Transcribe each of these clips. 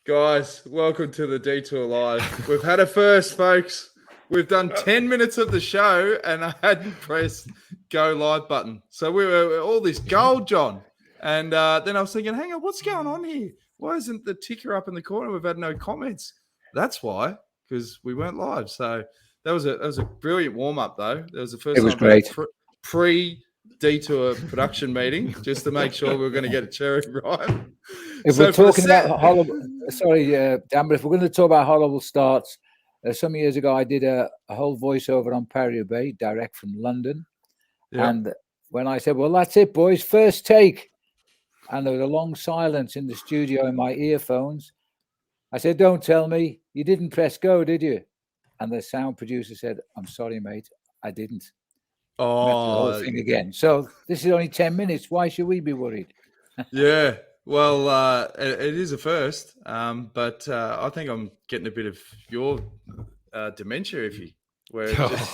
Guys, welcome to the Detour Live. We've had a first, folks. We've done 10 minutes of the show and I hadn't pressed go live button. So we were all this gold, John. And then I was thinking, hang on, what's going on here? Why isn't the ticker up in the corner? We've had no comments. That's why, because we weren't live. So that was a brilliant warm-up, though. That was the first it was time great. Pre-Detour production meeting, just to make sure we were going to get a cherry right. If we're talking about horrible, Dan, but if we're going to talk about horrible starts, some years ago I did a whole voiceover on Paris-Roubaix, direct from London. Yep. And when I said, well, that's it, boys, first take. And there was a long silence in the studio in my earphones. I said, don't tell me you didn't press go, did you? And the sound producer said, I'm sorry, mate, I didn't. Oh, the whole thing again. So this is only 10 minutes. Why should we be worried? Yeah. Well, it is a first, but I think I'm getting a bit of your dementia, Iffy. Where it just...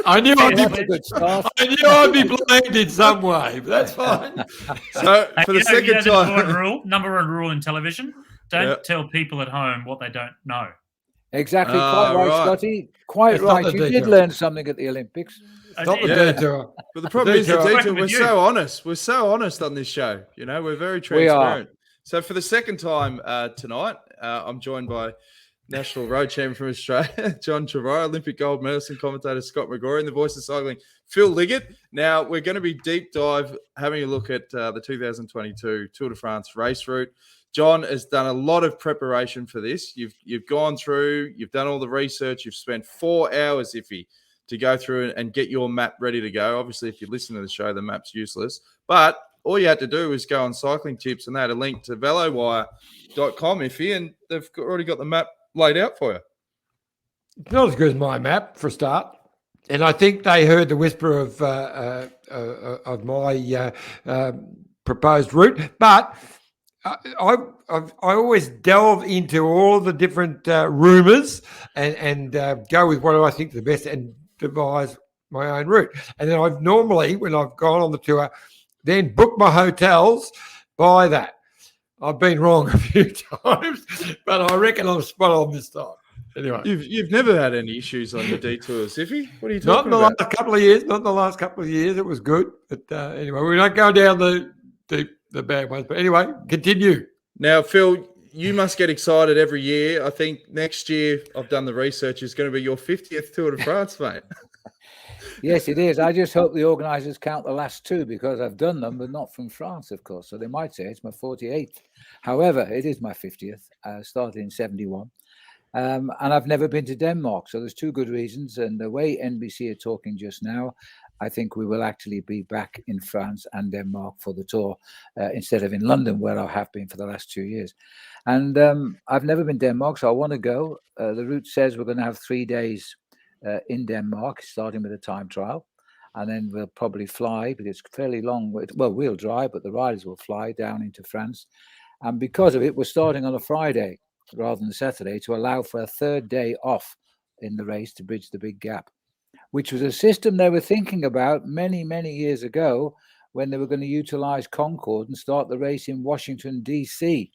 I knew I'd be blamed in some way, but that's fine. So for the second time, number one rule in television: don't tell people at home what they don't know. Exactly, quite right, Scotty. Quite right. You did learn something at the Olympics. But the problem is, we're so honest. We're so honest on this show. You know, we're very transparent. So for the second time tonight, I'm joined by National Road Champion from Australia, John Trevorrow, Olympic gold medalist and commentator Scott McGrory, and the voice of cycling, Phil Liggett. Now, we're going to be deep dive, having a look at the 2022 Tour de France race route. John has done a lot of preparation for this. You've gone through, you've done all the research, you've spent 4 hours, Iffy, to go through and get your map ready to go. Obviously, if you listen to the show, the map's useless. But all you had to do was go on Cycling Tips, and they had a link to velowire.com, Iffy, and they've already got the map laid out for you. It's not as good as my map for a start, and I think they heard the whisper of my proposed route. But I always delve into all of the different rumours and go with what I think is the best and devise my own route. And then I've normally, when I've gone on the tour, then book my hotels by that. I've been wrong a few times, but I reckon I'm spot on this time. Anyway, you've never had any issues on your detours, Iffy? What are you Not talking about? in the last couple of years. Not in the last couple of years. It was good, but anyway, we're not going down the bad ones. But anyway, continue. Now, Phil, you must get excited every year. I think next year, I've done the research, is going to be your 50th Tour de France, mate. Yes, it is. I just hope the organisers count the last two, because I've done them, but not from France, of course. So they might say it's my 48th. However, it is my 50th. Started in 71. And I've never been to Denmark. So there's two good reasons. And the way NBC are talking just now, I think we will actually be back in France and Denmark for the tour instead of in London, where I have been for the last 2 years. And I've never been to Denmark, so I want to go. The route says we're going to have 3 days in Denmark, starting with a time trial. And then we'll probably fly, because it's fairly long. Well, we'll drive, but the riders will fly down into France. And because of it, we're starting on a Friday rather than Saturday, to allow for a third day off in the race to bridge the big gap, which was a system they were thinking about many, many years ago, when they were going to utilize Concorde and start the race in Washington, D.C.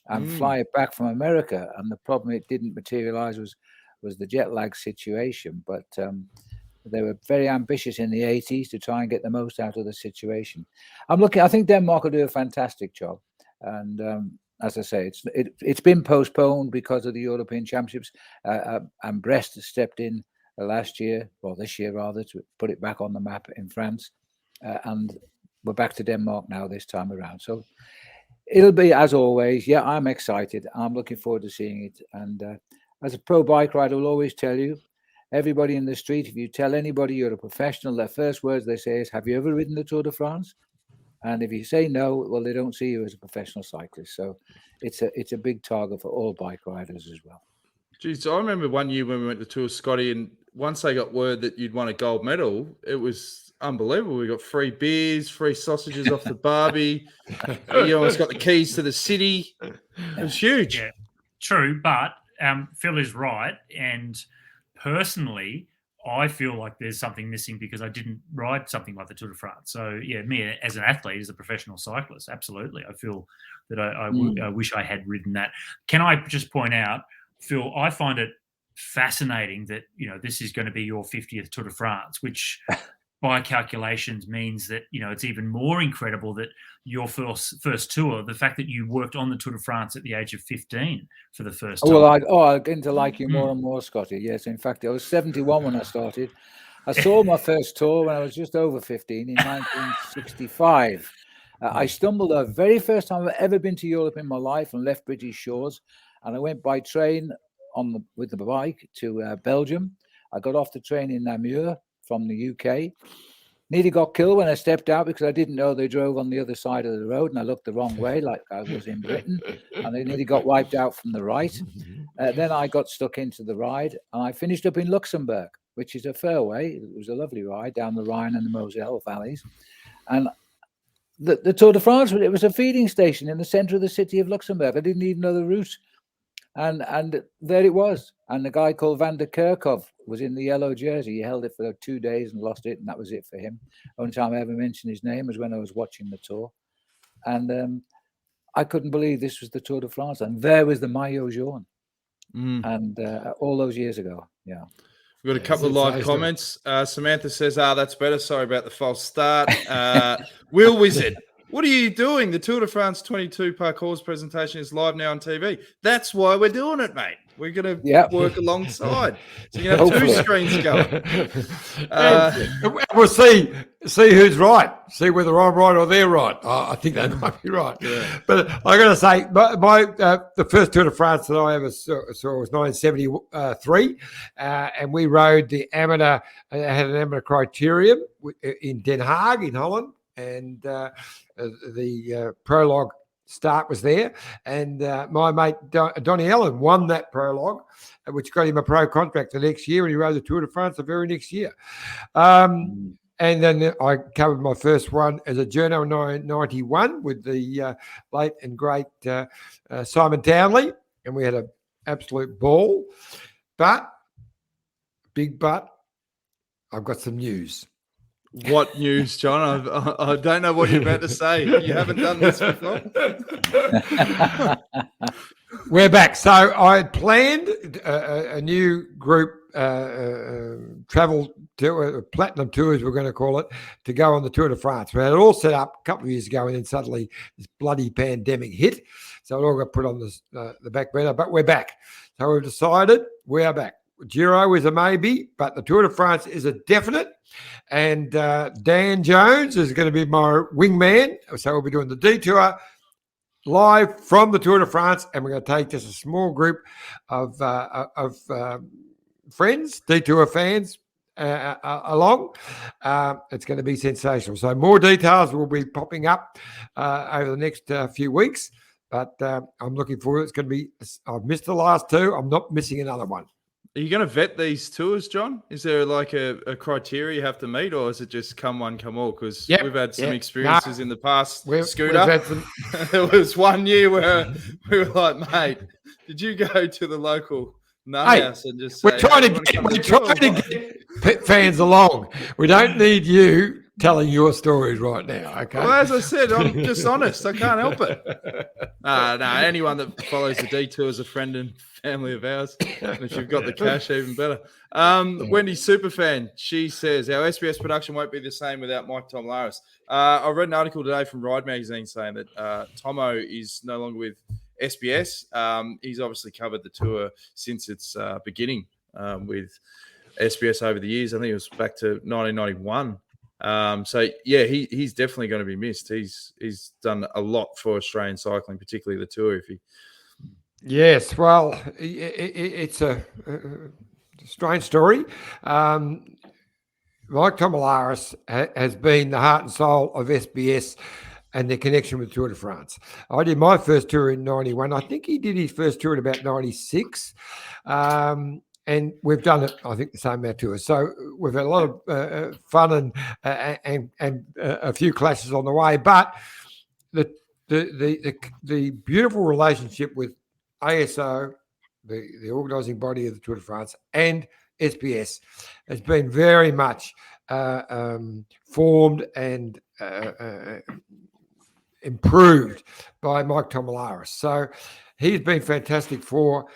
and fly it back from America. And the problem it didn't materialize was the jet lag situation. But they were very ambitious in the 80s to try and get the most out of the situation. I think Denmark will do a fantastic job. And as I say, it's been postponed because of the European Championships, and Brest has stepped in last year, or this year rather, to put it back on the map in France. And we're back to Denmark now this time around. So it'll be, as always, I'm excited. I'm looking forward to seeing it. And as a pro bike rider, I will always tell you, everybody in the street, if you tell anybody you're a professional, their first words they say is, have you ever ridden the Tour de France? And if you say no, well, they don't see you as a professional cyclist. So it's a big target for all bike riders as well. Geez, I remember one year when we went to Tour Scotty, and once they got word that you'd won a gold medal, it was unbelievable. We got free beers, free sausages off the barbie. You almost got the keys to the city. It was huge. Yeah, true, but Phil is right. And personally, I feel like there's something missing because I didn't ride something like the Tour de France. So yeah, me as an athlete, as a professional cyclist, absolutely, I feel that I wish I had ridden that. Can I just point out, Phil? I find it fascinating that this is going to be your 50th Tour de France, which by calculations means that it's even more incredible that your first tour, the fact that you worked on the Tour de France at the age of 15 for the first time. Well, I'm getting to like you more and more, Scotty. Yes, in fact, I was 71 when I started. I saw my first tour when I was just over 15 in 1965. I stumbled the very first time I've ever been to Europe in my life and left British shores, and I went by train with the bike to Belgium. I got off the train in Namur from the UK. Nearly got killed when I stepped out because I didn't know they drove on the other side of the road and I looked the wrong way like I was in Britain, and they nearly got wiped out from the right. Then I got stuck into the ride and I finished up in Luxembourg, which is a fair way. It was a lovely ride down the Rhine and the Moselle valleys. And the Tour de France, it was a feeding station in the center of the city of Luxembourg. I didn't even know the route. And there it was. And the guy called Van der Kerkhoff was in the yellow jersey. He held it for 2 days and lost it, and that was it for him. Only time I ever mentioned his name was when I was watching the tour. And I couldn't believe this was the Tour de France. And there was the Maillot Jaune. And all those years ago, yeah. We've got a couple of live comments. Samantha says, that's better. Sorry about the false start. Will Wizard. What are you doing? The Tour de France 22 Parcours presentation is live now on TV. That's why we're doing it, mate. We're going to work alongside. So you're going to have two screens going. We'll see who's right. See whether I'm right or they're right. I think they might be right. Yeah. But I got to say, the first Tour de France that I ever saw was 1973, and we rode the amateur. Had an amateur criterium in Den Haag in Holland, and the prologue start was there, and my mate Donnie Allen won that prologue, which got him a pro contract the next year, and he rode the Tour de France the very next year. And then I covered my first one as a journo in 1991 with the late and great Simon Townley, and we had an absolute ball. But, I've got some news. What news, John? I don't know what you're about to say. You haven't done this before. We're back. So I had planned a new group travel tour, platinum tours, we're going to call it, to go on the Tour de France. We had it all set up a couple of years ago, and then suddenly this bloody pandemic hit. So it all got put on the back burner, but we're back. So we've decided we are back. Giro is a maybe, but the Tour de France is a definite. And Dan Jones is going to be my wingman. So we'll be doing the detour live from the Tour de France, and we're going to take just a small group of friends, detour fans, along. It's going to be sensational. So more details will be popping up over the next few weeks, but I'm looking forward. It's going to be, I've missed the last two. I'm not missing another one. Are you going to vet these tours, John? Is there like a criteria you have to meet, or is it just come one, come all? Because we've had some experiences in the past. Scooter, there was 1 year where we were like, mate, did you go to the local house and just say, we're trying to get fans along. We don't need you telling your stories right now, okay? Well, as I said, I'm just honest. I can't help it. No, anyone that follows the detour is a friend and family of ours. And if you've got the cash, even better. Wendy Superfan, she says, our SBS production won't be the same without Mike Tomlaris. I read an article today from Ride Magazine saying that Tomo is no longer with SBS. He's obviously covered the tour since its beginning with SBS over the years. I think it was back to 1991. He's definitely going to be missed. He's done a lot for Australian cycling, particularly the tour. Yes, well, it's a strange story. Mike Tomalaris has been the heart and soul of SBS and their connection with Tour de France. I did my first tour in 91. I think he did his first tour in about 96. And we've done it, I think, the same amount to us. So we've had a lot of fun and a few clashes on the way. But the beautiful relationship with ASO, the organising body of the Tour de France, and SPS has been very much formed and improved by Mike Tomalaris. So he's been fantastic for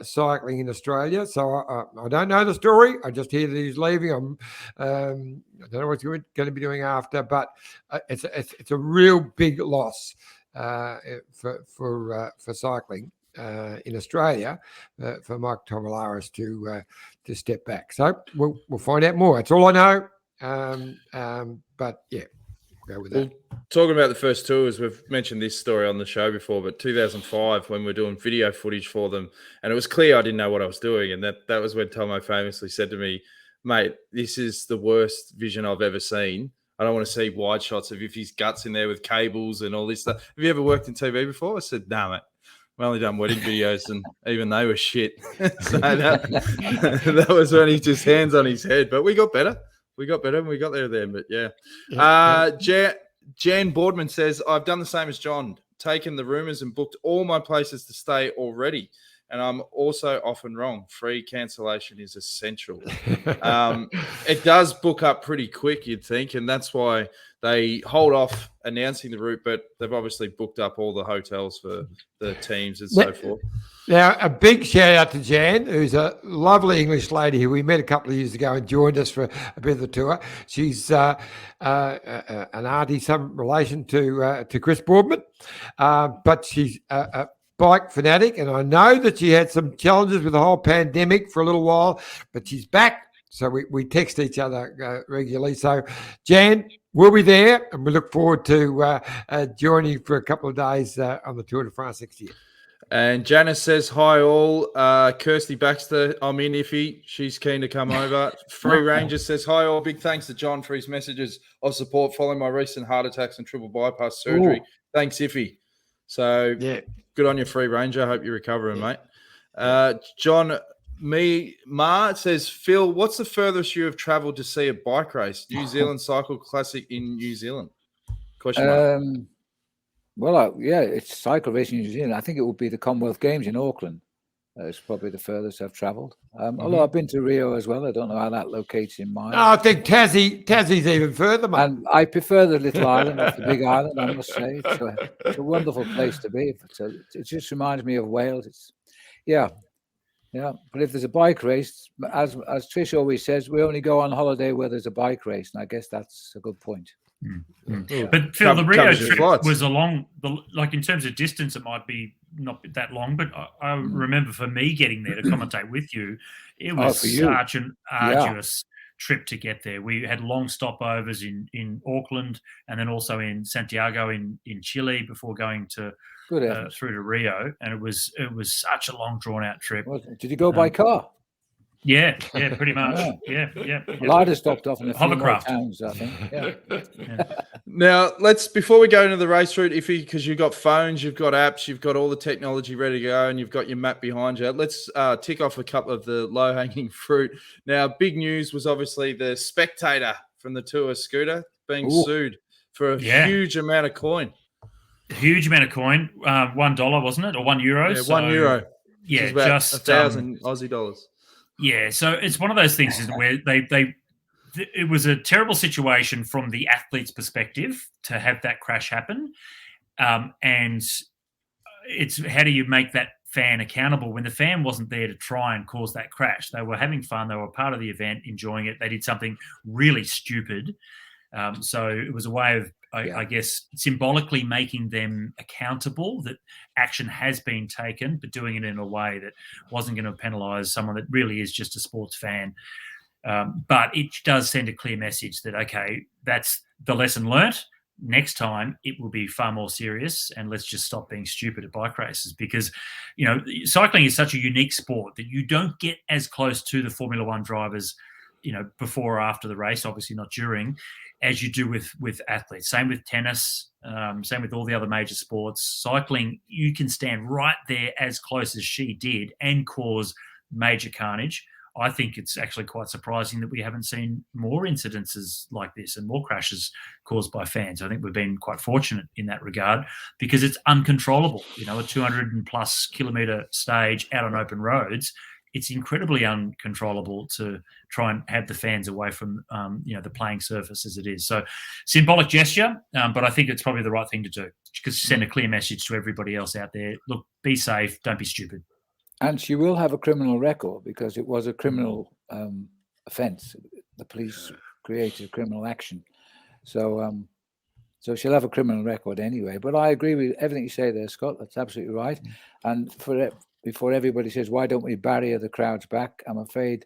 cycling in Australia. So I don't know the story. I just hear that he's leaving. I don't know what he's going to be doing after, but it's a real big loss for cycling in Australia for Mike Tomalaris to step back. So we'll find out more. That's all I know. But yeah. With that. Well, talking about the first tours, we've mentioned this story on the show before, but 2005 when we're doing video footage for them, and it was clear I didn't know what I was doing, and that was when Tomo famously said to me, mate, this is the worst vision I've ever seen. I don't want to see wide shots of if his guts in there with cables and all this stuff. Have you ever worked in TV before? I said, no, mate. I've only done wedding videos, and even they were shit. So that was when he just hands on his head, but we got better. We got better and we got there then, but yeah. Jan Boardman says, I've done the same as John, taken the rumours and booked all my places to stay already. And I'm also often wrong. Free cancellation is essential. It does book up pretty quick, you'd think, and that's why they hold off announcing the route, but they've obviously booked up all the hotels for the teams and so forth. Now, a big shout out to Jan, who's a lovely English lady who we met a couple of years ago and joined us for a bit of the tour. She's an auntie, some relation to Chris Boardman, but she's a bike fanatic, and I know that she had some challenges with the whole pandemic for a little while, but she's back. So we text each other regularly. So, Jan, we'll be there, and we look forward to joining you for a couple of days on the Tour de France next year. And Janice says, hi all. Kirsty Baxter, I'm in iffy. She's keen to come over. Free Ranger says, hi all. Big thanks to John for his messages of support following my recent heart attacks and triple bypass surgery. Ooh. Thanks, iffy. So good on you, Free Ranger. I hope you're recovering, mate. John Ma says, Phil, what's the furthest you have travelled to see a bike race? New Zealand Cycle Classic in New Zealand? Question mark. Well, it's cycle racing in New Zealand. I think it would be the Commonwealth Games in Auckland. It's probably the furthest I've travelled. Although I've been to Rio as well. I don't know how that locates in mine. No, I think Tassie's even further, mate. And I prefer the little island off the big island, I must say. It's a wonderful place to be. It just reminds me of Wales. Yeah. But if there's a bike race, as Trish always says, we only go on holiday where there's a bike race. And I guess that's a good point. Mm-hmm. But Phil, the Rio trip was like in terms of distance, it might be not that long, but I remember for me getting there to commentate with you, it was such an arduous trip to get there. We had long stopovers in Auckland and then also in Santiago in Chile before going to through to Rio, and it was such a long drawn out trip. Did you go by car? Yeah, pretty much. Yeah. Well, I'd have stopped off in a few more towns, I think. Yeah. Now, before we go into the race route, because you've got phones, you've got apps, you've got all the technology ready to go, and you've got your map behind you, let's tick off a couple of the low-hanging fruit. Now, big news was obviously the Spectator from the Tour scooter being sued for a huge amount of coin. A huge amount of coin, $1, wasn't it, or €1? Yeah, €1. Yeah, about just 1,000 Aussie dollars. Yeah, so it's one of those things where it was a terrible situation from the athlete's perspective to have that crash happen, and it's how do you make that fan accountable when the fan wasn't there to try and cause that crash? They were having fun, they were part of the event, enjoying it. They did something really stupid, so it was a way of I guess, symbolically making them accountable that action has been taken, but doing it in a way that wasn't going to penalise someone that really is just a sports fan. But it does send a clear message that, okay, that's the lesson learnt. Next time it will be far more serious, and let's just stop being stupid at bike races, because, you know, cycling is such a unique sport that you don't get as close to the Formula One drivers, you know, before or after the race, obviously not during, as you do with athletes. Same with tennis, same with all the other major sports. Cycling, you can stand right there as close as she did and cause major carnage. I think it's actually quite surprising that we haven't seen more incidences like this and more crashes caused by fans. I think we've been quite fortunate in that regard because it's uncontrollable. You know, a 200+ kilometre stage out on open roads it's incredibly uncontrollable to try and have the fans away from the playing surface as it is. So symbolic gesture, but I think it's probably the right thing to do, because send a clear message to everybody else out there. Look, be safe, don't be stupid. And she will have a criminal record because it was a criminal offence. The police created criminal action. So she'll have a criminal record anyway. But I agree with everything you say there, Scott. That's absolutely right. And before everybody says, why don't we barrier the crowds back? I'm afraid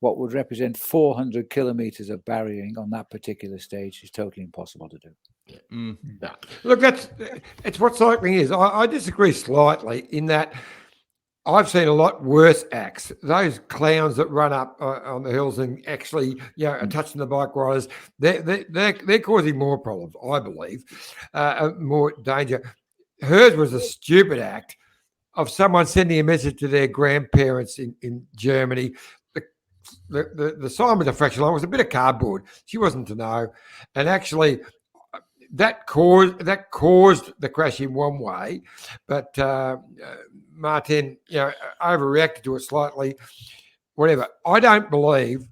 what would represent 400 kilometres of barriering on that particular stage is totally impossible to do. No. Look, it's what cycling is. I disagree slightly in that I've seen a lot worse acts. Those clowns that run up on the hills and actually, are touching the bike riders, they're causing more problems, I believe, more danger. Hers was a stupid act of someone sending a message to their grandparents in Germany. The sign with the fraction line was a bit of cardboard. She wasn't to know, and actually, that caused the crash in one way, but Martin, overreacted to it slightly. Whatever. I don't believe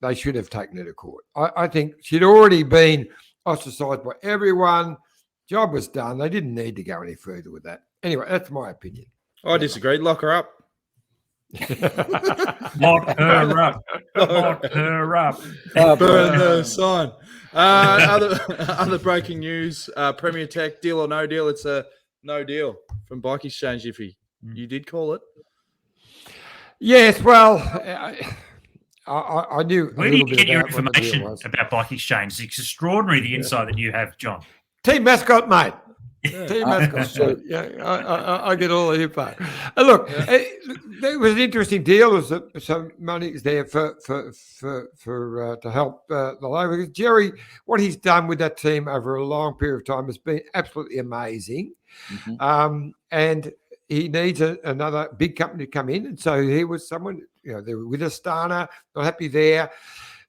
they should have taken her to court. I think she'd already been ostracised by everyone. Job was done. They didn't need to go any further with that. Anyway, that's my opinion. I disagree. Lock her up. Lock her up. Lock her up. Burn the sign. Other breaking news: Premier Tech, deal or no deal? It's a no deal from Bike Exchange. If you did call it, yes. Well, I knew. Where do you get your information about Bike Exchange? It's extraordinary the insight that you have, John. Team mascot, mate. Team mascot. So, I get all the info. Look, there was an interesting deal. There was some money there for to help the low. Because Jerry, what he's done with that team over a long period of time has been absolutely amazing. Mm-hmm. And he needs another big company to come in. And so he was someone, they were with Astana, not happy there.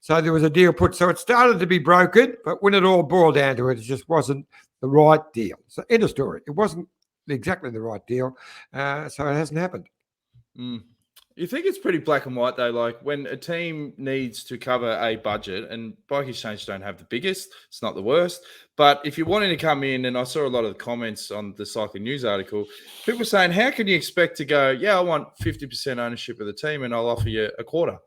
So there was a deal put. So it started to be brokered, but when it all boiled down to it, it just wasn't the right deal. So end of story. It wasn't exactly the right deal. So it hasn't happened. You think it's pretty black and white, though? Like when a team needs to cover a budget, and Bike Exchange don't have the biggest, it's not the worst. But if you're wanting to come in, and I saw a lot of the comments on the Cycling News article, people saying, how can you expect to go, I want 50% ownership of the team and I'll offer you a quarter?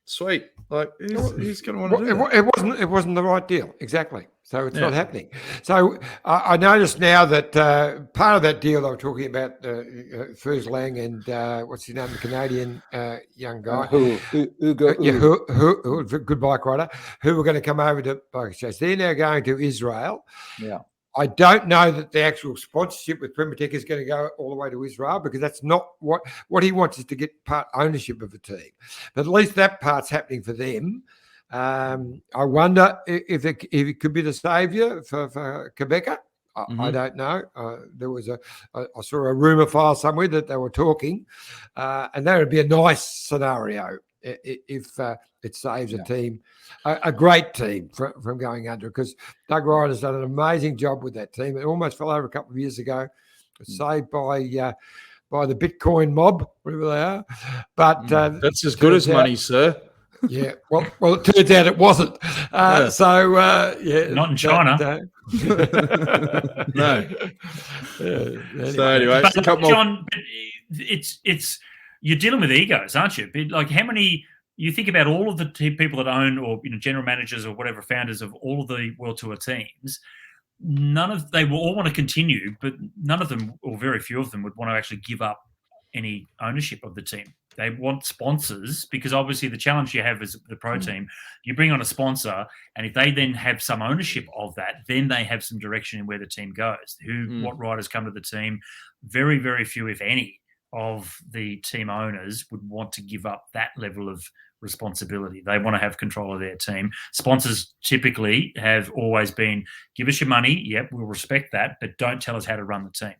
Sweet. Like, who's going to want to do that? It wasn't the right deal. Exactly. So it's not happening. So I noticed now that part of that deal they were talking about, Furs Lang and what's his name, the Canadian young guy, who good bike rider, who were going to come over to Bike Exchange. They're now going to Israel. Yeah. I don't know that the actual sponsorship with Premier Tech is going to go all the way to Israel, because that's not what he wants, is to get part ownership of a team. But at least that part's happening for them. I wonder if it could be the saviour for Quebecer. I don't know. There was I saw a rumour file somewhere that they were talking, and that would be a nice scenario if it saves a team, a great team from going under, because Doug Ryder's done an amazing job with that team. It almost fell over a couple of years ago. It was saved by the Bitcoin mob, whatever they are. But that's as good as money, sir. Yeah, well, it turns out it wasn't. So, not in China. No. Anyway. So anyway, but John, it's you're dealing with egos, aren't you? Like, how many? You think about all of the people that own, or general managers or whatever, founders of all of the World Tour teams. They will all want to continue, but none of them, or very few of them, would want to actually give up any ownership of the team. They want sponsors, because obviously the challenge you have as the pro team, you bring on a sponsor, and if they then have some ownership of that, then they have some direction in where the team goes. What riders come to the team, very, very few, if any, of the team owners would want to give up that level of responsibility. They want to have control of their team. Sponsors typically have always been, give us your money, yep, we'll respect that, but don't tell us how to run the team.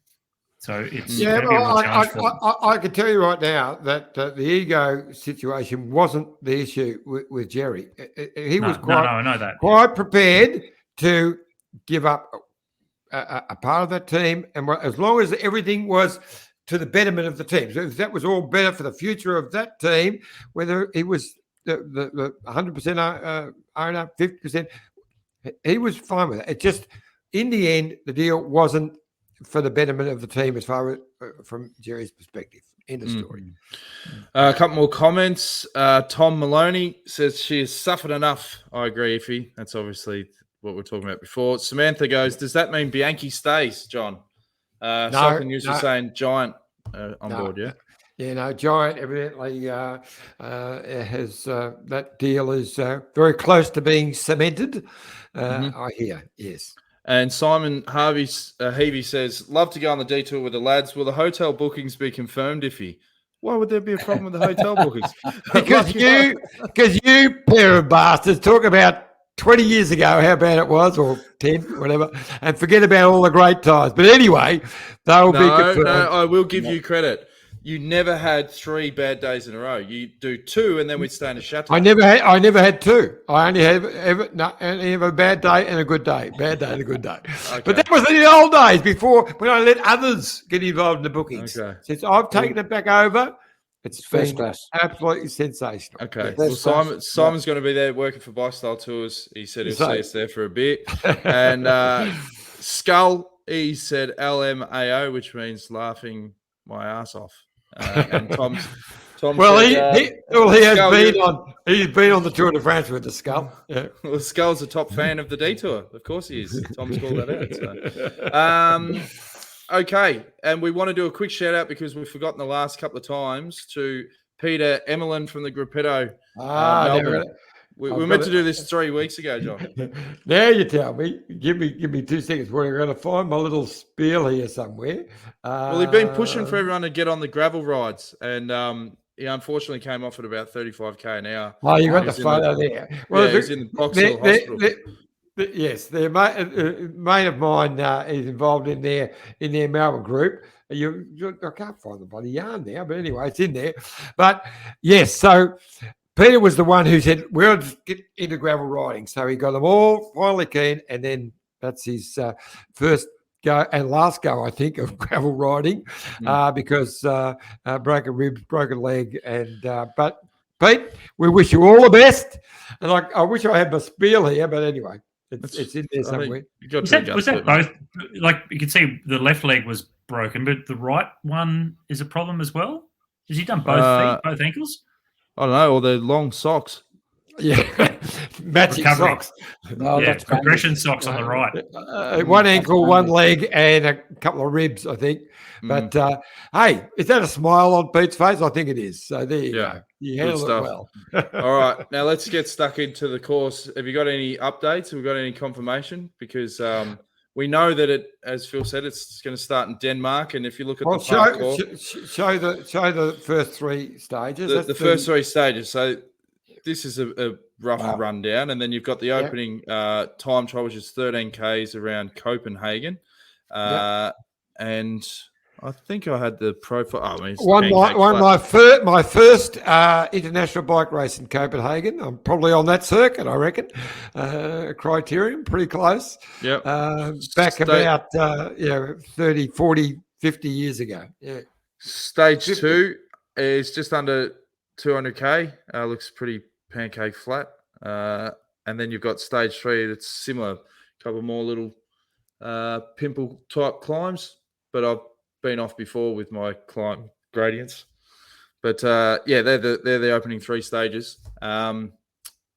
So it's I can tell you right now that the ego situation wasn't the issue with Jerry. He was quite prepared to give up a part of that team, and as long as everything was to the betterment of the team. So if that was all better for the future of that team, whether it was the 100% owner, 50%, he was fine with it. It just, in the end, the deal wasn't for the betterment of the team as far as from Jerry's perspective. End of story. A couple more comments. Tom Maloney says she has suffered enough. I agree, Iffy. That's obviously what we're talking about before. Samantha goes, does that mean Bianchi stays, John? Soccer News is saying Giant on board, yeah? Yeah, no, Giant evidently has that deal is very close to being cemented. I hear, yes. And Simon Heavy says, love to go on the detour with the lads. Will the hotel bookings be confirmed, Iffy? Why would there be a problem with the hotel bookings? Because you pair of bastards talk about 20 years ago how bad it was, or 10, whatever, and forget about all the great times. But anyway, they'll be confirmed. No, I will give you credit. You never had 3 bad days in a row. You do 2, and then we'd stay in a chateau. I never had 2. I only have a bad day and a good day. Bad day and a good day. Okay. But that was in the old days before, when I let others get involved in the bookings. Okay. Since I've taken it back over, it's first class, absolutely sensational. Okay. Yes. Well, Simon's going to be there working for Bikestyle Tours. He said he'll see us there for a bit. And Skull, he said LMAO, which means laughing my ass off. And Tom well, said, he's been on the Tour de France with the Skull. Yeah. Well, Skull's a top fan of the detour. Of course he is. Tom's called that out. So. Okay, and we want to do a quick shout out because we've forgotten the last couple of times to Peter Emelin from the Gruppetto. We were meant to do this 3 weeks ago, John. Now you tell me. Give me 2 seconds. We're going to find my little spiel here somewhere. Well, he'd been pushing for everyone to get on the gravel rides, and he unfortunately came off at about 35k an hour. Oh, you got the photo there. Well, he's in the Boxhill Hospital. Yes, their mate of mine is involved in their Melbourne group. I can't find the bloody yarn now, but anyway, it's in there. But yes, so Peter was the one who said, we'll just get into gravel riding. So he got them all finally keen, and then that's his first go and last go, I think, of gravel riding because broken ribs, broken leg. But Pete, we wish you all the best. And I wish I had my spiel here, but anyway, it's in there somewhere. Was that both? Like you can see the left leg was broken, but the right one is a problem as well? Has he done both feet, both ankles? I don't know, or the long socks. Yeah, matching socks. No, that's compression socks on the right. One ankle, one leg, and a couple of ribs, I think. But hey, is that a smile on Pete's face? I think it is. So there you go. You handled it well. All right, now let's get stuck into the course. Have you got any updates? Have we got any confirmation? Because we know that it, as Phil said, it's going to start in Denmark. And if you look at the parkour, show the first 3 stages. The first 3 stages. So this is a rough rundown, and then you've got the opening time trial, which is 13 Ks around Copenhagen, and I think I had the profile. My first international bike race in Copenhagen. I'm probably on that circuit, I reckon. Criterium, pretty close. Yep. Back about 30, 40, 50 years ago. Yeah. Stage 2 is just under 200k. Looks pretty pancake flat. And then you've got stage 3 that's similar. A couple more little pimple type climbs, but I've been off before with my climb gradients. But they're the opening 3 stages. And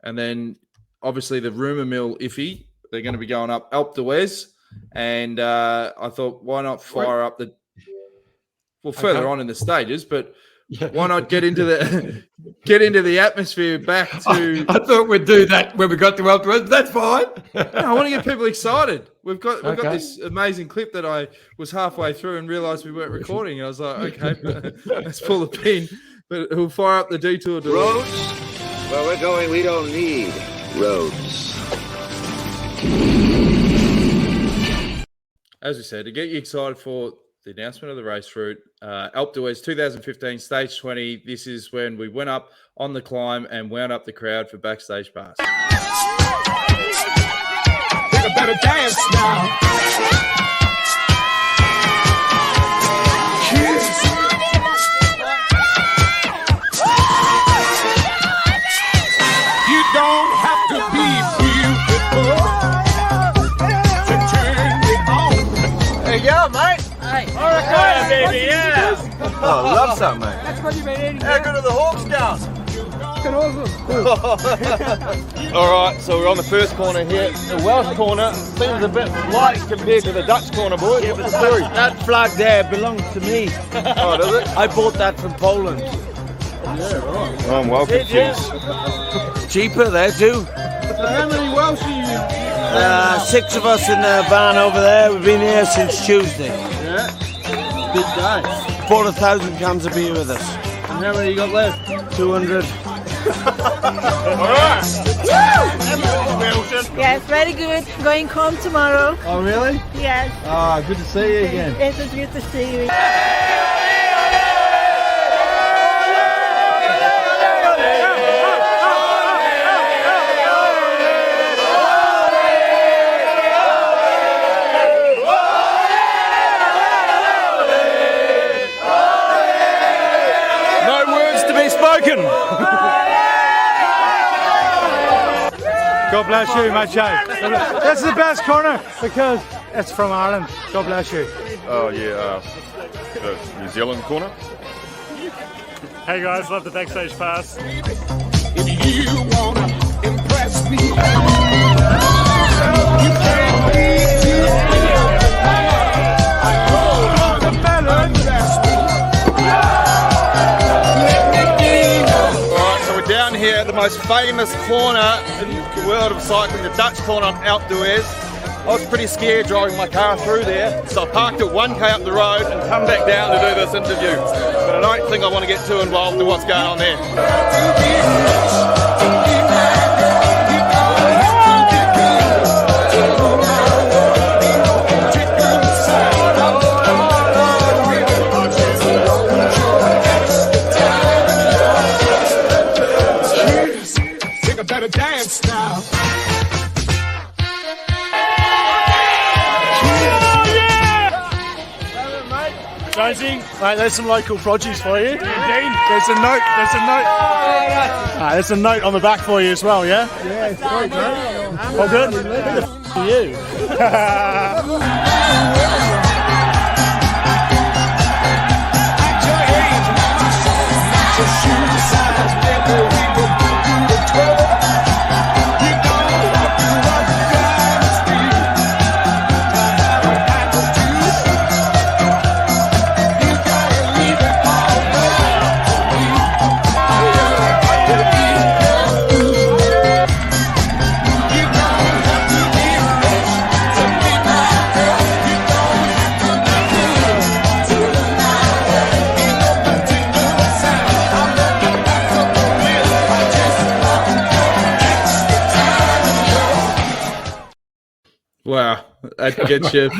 then obviously the rumour mill Iffy, they're going to be going up Alpe D'Huez. And I thought, why not fire up further on in the stages, but why not get into the atmosphere back to? I thought we'd do that when we got to Alpe D'Huez. That's fine. No, I want to get people excited. We've got this amazing clip that I was halfway through and realised we weren't recording. And I was like, okay, let's pull the pin. But we'll fire up the detour. Roads? Where we're going, we don't need roads. As we said, to get you excited for the announcement of the race route, Alpe D'Huez 2015, stage 20. This is when we went up on the climb and wound up the crowd for backstage pass. Think I better dance now. Cheers. you go, mate. Hey. Alright, baby, yeah. Oh, love that, mate. That's what you made. How good are the Hawks going? All right, so we're on the first corner here. The Welsh corner seems a bit light compared to the Dutch corner, boys. Yeah, but that flag there belongs to me. Oh, does it? I bought that from Poland. Yeah, right. I'm well confused. Cheaper there too. So how many Welsh are you? 6 of us in the van over there. We've been here since Tuesday. Yeah. Big day. Bought 1,000 cans of beer with us. And how many you got left? 200. Alright! Yes, very good. Going home tomorrow. Oh, really? Yes. Ah, good to see you again. It was good to see you. No words to be spoken. God bless you, my child. This is the best corner because it's from Ireland. God bless you. Oh yeah, the New Zealand corner. Hey guys, love the backstage pass. If you wanna impress me, Down here at the most famous corner in the world of cycling, the Dutch corner on Alpe D'Huez. I was pretty scared driving my car through there, so I parked it 1k up the road and come back down to do this interview. But I don't think I want to get too involved in what's going on there. dance now. Jonesy, mate, there's some local produce for you. There's a note. There's a note on the back for you as well. Yeah. Yeah, it's great, mate. All good. Who the f are you? Wow, that gets you.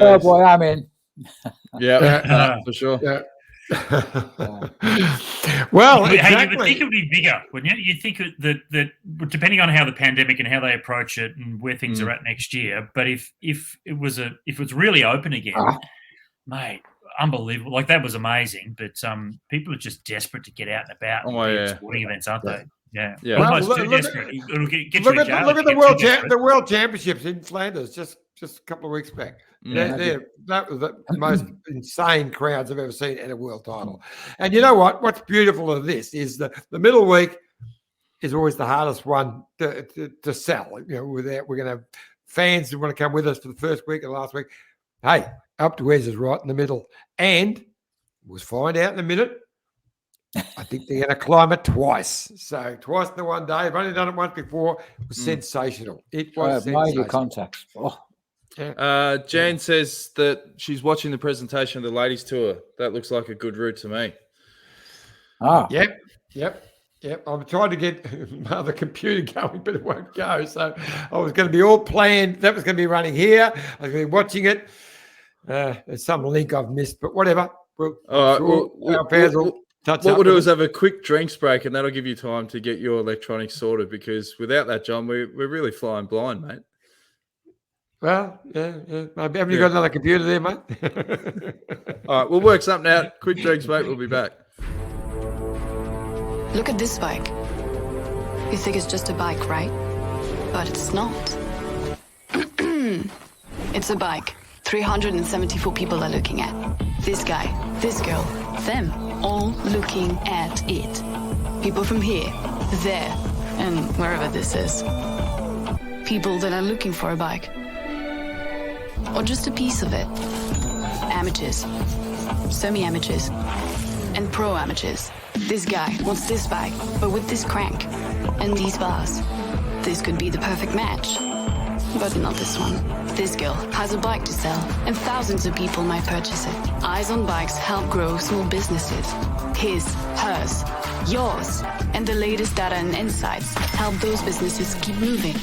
Oh boy, I'm in. Yeah, for sure. Yeah. Well, Hey, exactly. you would think it would be bigger, wouldn't you? You'd think that depending on how the pandemic and how they approach it and where things are at next year. But if it was really open again, mate, unbelievable! Like that was amazing. But people are just desperate to get out and about and sporting events, aren't they? Yeah. Almost Well, too look desperate. It'll get you Look in at jail the if you world get too desperate. the World Championships in Flanders just a couple of weeks back. That was the most insane crowds I've ever seen at a world title. And you know what? What's beautiful of this is the middle week is always the hardest one to sell. You know, we're going to have fans who want to come with us for the first week and last week. Hey, Alpe D'Huez is right in the middle, and we'll find out in a minute. I think they're going to climb it twice. So twice in the one day. I've only done it once before. It was sensational. It was major contacts. Jan says that she's watching the presentation of the ladies tour. That looks like a good route to me. Yep. I'm trying to get my other computer going, but it won't go. So I was going to be all planned. That was going to be running here. I was going to be watching it. There's some link I've missed, but whatever. What we'll do is have a quick drinks break, and that'll give you time to get your electronics sorted, because without that, John, we're really flying blind, mate. Well, yeah. Haven't you got another computer there, mate? All right, we'll work something out. Quick drinks break. We'll be back. Look at this bike. You think it's just a bike, right? But it's not. It's a bike. 374 people are looking at. This guy, this girl, them, all looking at it. People from here, there, and wherever this is. People that are looking for a bike. Or just a piece of it. Amateurs, semi-amateurs, and pro-amateurs. This guy wants this bike, but with this crank and these bars. This could be the perfect match. But not this one. This girl has a bike to sell, and thousands of people might purchase it. Eyes on Bikes help grow small businesses. His, hers, yours, and the latest data and insights help those businesses keep moving.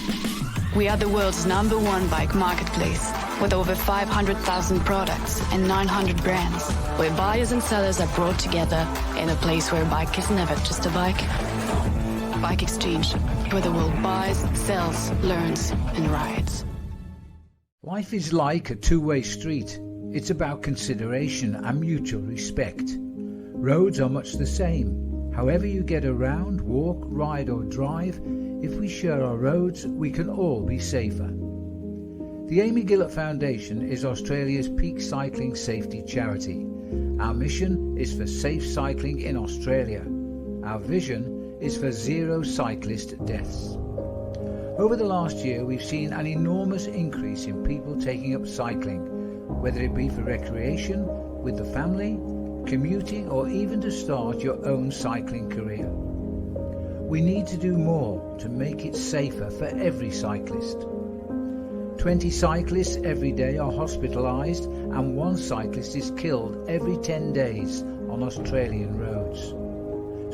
We are the world's #1 bike marketplace, with over 500,000 products and 900 brands, where buyers and sellers are brought together in a place where a bike is never just a bike. Bike Exchange, where the world buys, sells, learns, and rides. Life is like a two-way street. It's about consideration and mutual respect. Roads are much the same. However you get around, walk, ride or drive, if we share our roads, we can all be safer. The Amy Gillett Foundation is Australia's peak cycling safety charity. Our mission is for safe cycling in Australia. Our vision is for 0 cyclist deaths. Over the last year, we've seen an enormous increase in people taking up cycling, whether it be for recreation, with the family, commuting, or even to start your own cycling career. We need to do more to make it safer for every cyclist. 20 cyclists every day are hospitalised, and 1 cyclist is killed every 10 days on Australian roads.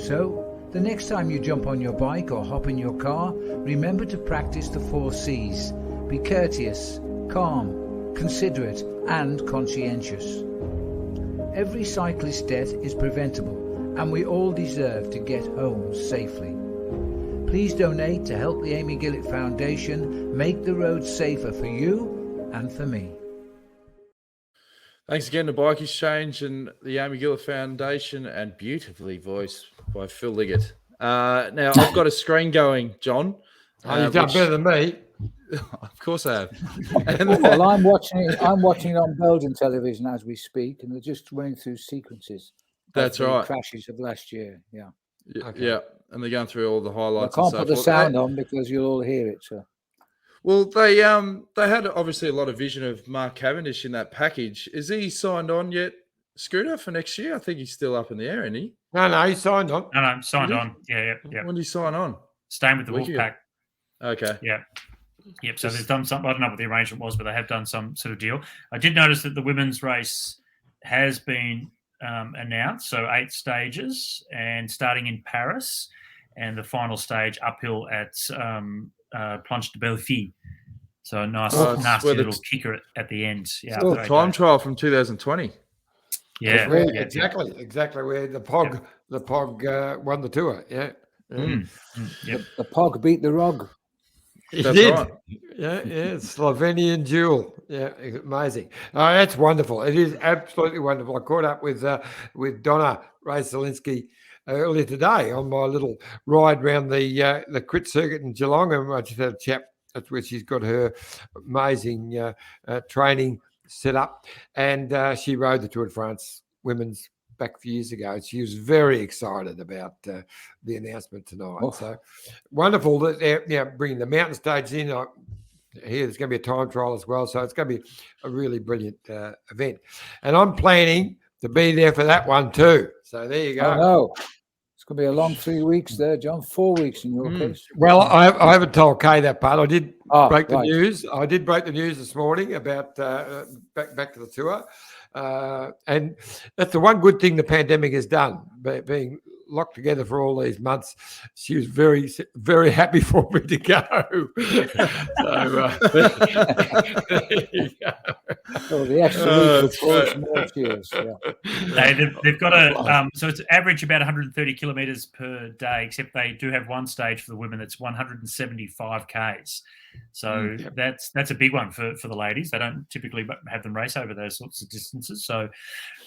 So, the next time you jump on your bike or hop in your car, remember to practice the 4 C's. Be courteous, calm, considerate, and conscientious. Every cyclist's death is preventable, and we all deserve to get home safely. Please donate to help the Amy Gillett Foundation make the roads safer for you and for me. Thanks again to Bike Exchange and the Amy Gillett Foundation, and beautifully voiced by Phil Liggett. Now, I've got a screen going, John. You've done better than me. Of course I have. Well, I'm watching it on Belgian television as we speak, and they're just running through sequences. That's right. Crashes of last year, yeah. Okay. Yeah, and they're going through all the highlights. I can't put the sound on because you'll all hear it, so. Well, they had obviously a lot of vision of Mark Cavendish in that package. Is he signed on yet, Scooter, for next year? I think he's still up in the air, isn't he? No, he signed on. No, signed on. Yeah. When did he sign on? Staying with the Wolfpack. Okay. Yeah. Yep. So there's done something. I don't know what the arrangement was, but they have done some sort of deal. I did notice that the women's race has been announced. So 8 stages, and starting in Paris, and the final stage uphill at Planche de Belleville. So a nasty little kicker at the end. Yeah, time trial from 2020. Yeah, exactly where the Pog won the tour. Yeah. Yep. The Pog beat the Rog. He did. Right. Yeah, Slovenian duel. Yeah, amazing. Oh, that's wonderful. It is absolutely wonderful. I caught up with Donna Ray-Zelinsky earlier today on my little ride around the crit circuit in Geelong, and I just had a chat. That's where she's got her amazing training set up, and she rode the Tour de France women's back a few years ago. She was very excited about the announcement tonight. Oh. So wonderful that they're bringing the mountain stage in. I hear there's going to be a time trial as well, so it's going to be a really brilliant event. And I'm planning to be there for that one too. So there you go. I know. It's going to be a long 3 weeks there, John. 4 weeks in your case. Well, I haven't told Kay that part. I did break the news. I did break the news this morning about back to the tour. And that's the one good thing the pandemic has done, being locked together for all these months. She was very, very happy for me to go. So the extra week of more cheers. Yeah. They've got so it's average about 130 kilometres per day, except they do have one stage for the women that's 175 Ks. So that's a big one for the ladies. They don't typically have them race over those sorts of distances. So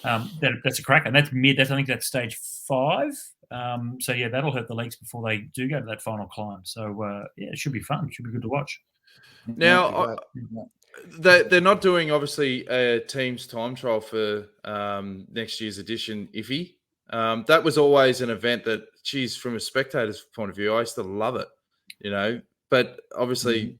that's a cracker. And that's I think that's stage 5. So that'll hurt the legs before they do go to that final climb. So it should be fun. It should be good to watch. Now, they're not doing obviously a team's time trial for next year's edition. Iffy, that was always an event that, geez, from a spectator's point of view, I used to love it. But obviously,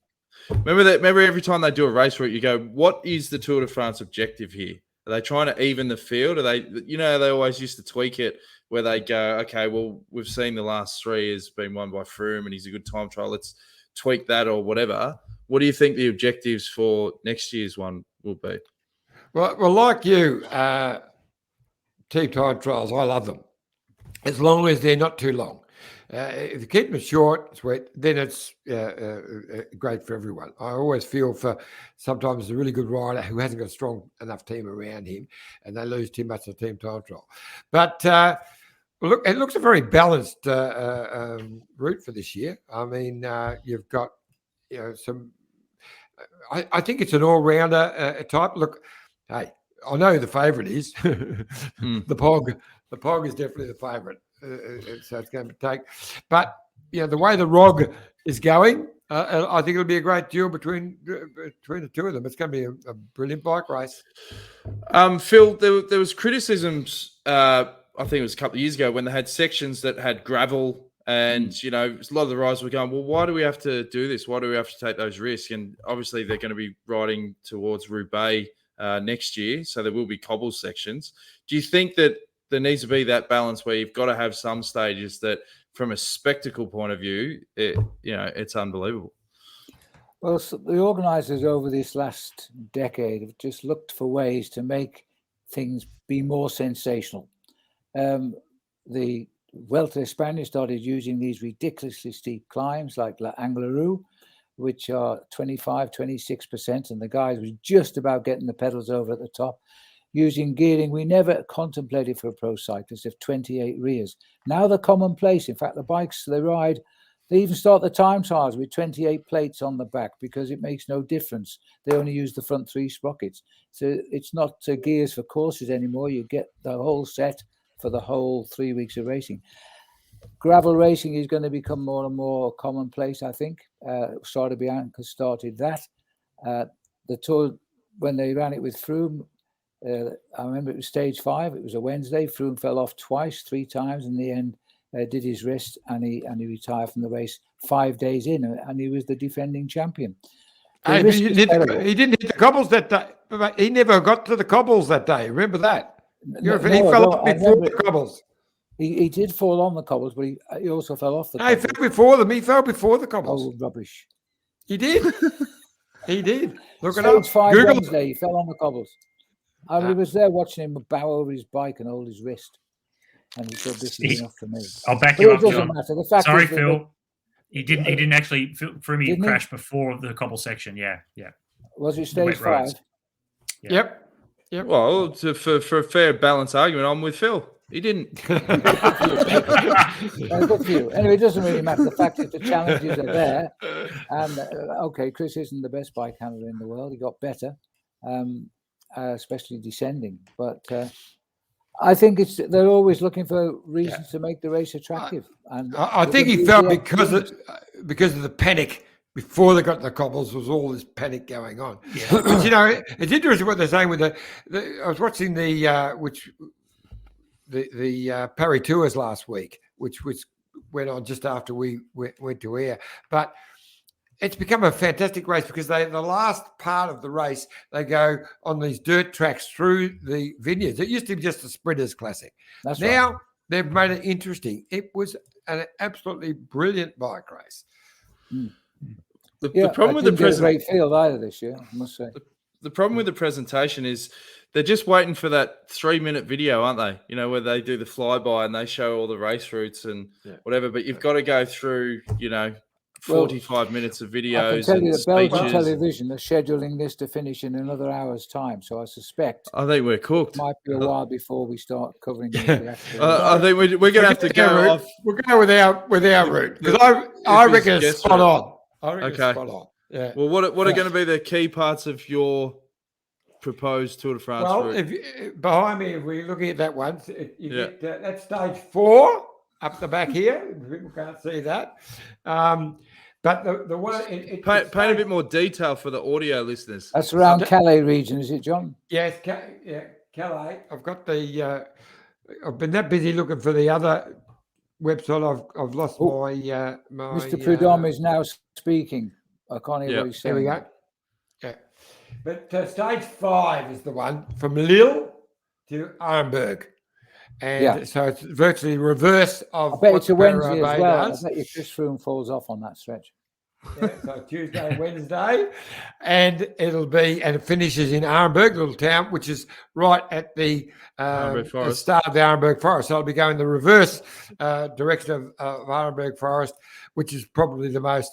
remember every time they do a race route, you go, what is the Tour de France objective here? Are they trying to even the field? Are they, they always used to tweak it where they go, okay, well, we've seen the last 3 has been won by Froome and he's a good time trial. Let's tweak that or whatever. What do you think the objectives for next year's one will be? Well, like you, team time trials, I love them as long as they're not too long. If you keep them short, sweet, then it's great for everyone. I always feel for sometimes a really good rider who hasn't got a strong enough team around him and they lose too much of the team time trial. But look, it looks a very balanced route for this year. I mean, you've got some. I think it's an all-rounder type. Look, hey, I know who the favourite is. The Pog. The Pog is definitely the favourite. So it's going to take. But, the way the ROG is going, I think it'll be a great duel between the two of them. It's going to be a brilliant bike race. Phil, there was criticisms, I think it was a couple of years ago, when they had sections that had gravel and, a lot of the riders were going, well, why do we have to do this? Why do we have to take those risks? And obviously they're going to be riding towards Roubaix next year, so there will be cobble sections. Do you think that there needs to be that balance where you've got to have some stages that, from a spectacle point of view, it's unbelievable? Well, so the organisers over this last decade have just looked for ways to make things be more sensational. The Vuelta a España started using these ridiculously steep climbs like La Anglerou, which are 25, 26%, and the guys was just about getting the pedals over at the top. Using gearing we never contemplated for a pro cyclist of 28 rears. Now they're commonplace. In fact, the bikes they ride, they even start the time trials with 28 plates on the back because it makes no difference. They only use the front 3 sprockets. So it's not gears for courses anymore. You get the whole set for the whole 3 weeks of racing. Gravel racing is going to become more and more commonplace, I think. Strade Bianca started that. The Tour, when they ran it with Froome, I remember it was stage 5. It was a Wednesday. Froome fell off 3 times. In the end, did his wrist and he retired from the race 5 days in, and he was the defending champion. He didn't hit the cobbles that day. He never got to the cobbles that day. Remember that? He fell off before the cobbles. He did fall on the cobbles, but he also fell off the cobbles. He fell before them. He fell before the cobbles. Oh, rubbish. He did. He did. Look it up. Stage 5 Wednesday, he fell on the cobbles. I was there watching him bow over his bike and hold his wrist. And he said, this is enough for me. I'll back you up, John. The fact Sorry, Phil. He didn't actually, for me, crash before the cobble section. Yeah. Was it stage 5? Yep. Well, for a fair balance argument, I'm with Phil. He didn't. Good for you. Anyway, it doesn't really matter. The fact is the challenges are there. And, okay, Chris isn't the best bike handler in the world. He got better. Especially descending, but I think they're always looking for reasons to make the race attractive. And I think he felt because of the panic before they got the cobbles, was all this panic going on. Yeah. But, it's interesting what they're saying with I was watching the Paris Tours last week, which went on just after we went to air, but. It's become a fantastic race because the last part of the race, they go on these dirt tracks through the vineyards. It used to be just a sprinters classic. Now they've made it interesting. It was an absolutely brilliant bike race. The problem with the great field either this year, I must say. The problem with the presentation is they're just waiting for that 3-minute video, aren't they? Where they do the flyby and they show all the race routes and whatever. But you've got to go through, 45 minutes of videos. I can tell you that Belgian television are scheduling this to finish in another hour's time. So I suspect I think we're cooked. It might be a while before we start covering the I think we're going to have to go off. We'll go with our route because I reckon it's spot on. It's spot on. Yeah. Well, what are going to be the key parts of your proposed Tour de France route? Behind me, if we're looking at that one, you get that's stage 4 up the back here. People can't see that. But the one paint a bit more detail for the audio listeners. That's around Calais region, is it, John? Yes, Calais. I've got the. I've been that busy looking for the other website. I've lost my. Mr. Prudhomme is now speaking. I can't hear what he's saying. There we go. Yeah, but stage 5 is the one from Lille to Arenberg. And so it's virtually reverse of. I bet it's a Wednesday as well. I bet your Chris Froome falls off on that stretch. Yeah, so Tuesday, Wednesday, and it finishes in Arenberg, little town, which is right at the start of the Arenberg Forest. So I'll be going the reverse direction of Arenberg Forest, which is probably the most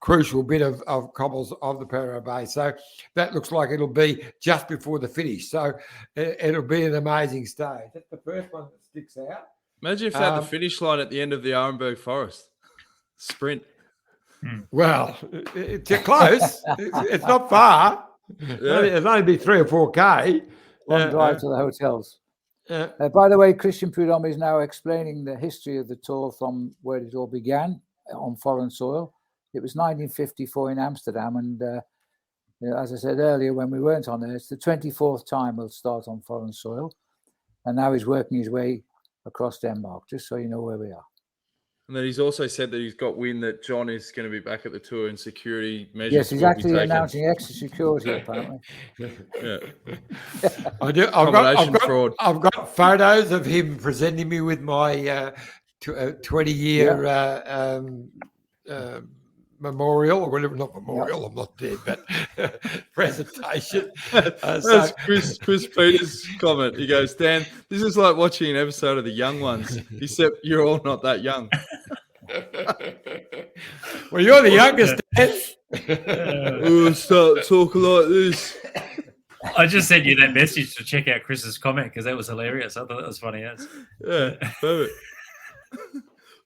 crucial bit of cobbles of the Paris-Roubaix. So that looks like it'll be just before the finish. So it'll be an amazing stage. That's the first one that sticks out. Imagine if they had the finish line at the end of the Arenberg Forest. Sprint. Well, it's close. It's not far. Yeah. It'll only be 3 or 4K. One drive to the hotels. By the way, Christian Prudhomme is now explaining the history of the Tour from where it all began on foreign soil. It was 1954 in Amsterdam, and as I said earlier, when we weren't on there, it's the 24th time we'll start on foreign soil, and now he's working his way across Denmark, just so you know where we are. And then he's also said that he's got wind that John is going to be back at the Tour and security measures. Yes, he's actually announcing extra security, apparently. Yeah. I've got photos of him presenting me with my 20-year memorial, or whatever, not memorial, I'm not dead, but presentation. That's Chris Peters' comment. He goes, Dan, this is like watching an episode of The Young Ones, except you're all not that young. Well, you're the youngest, Dan. We'll start talking like this. I just sent you that message to check out Chris's comment because that was hilarious. I thought that was funny. Yes. Yeah, perfect.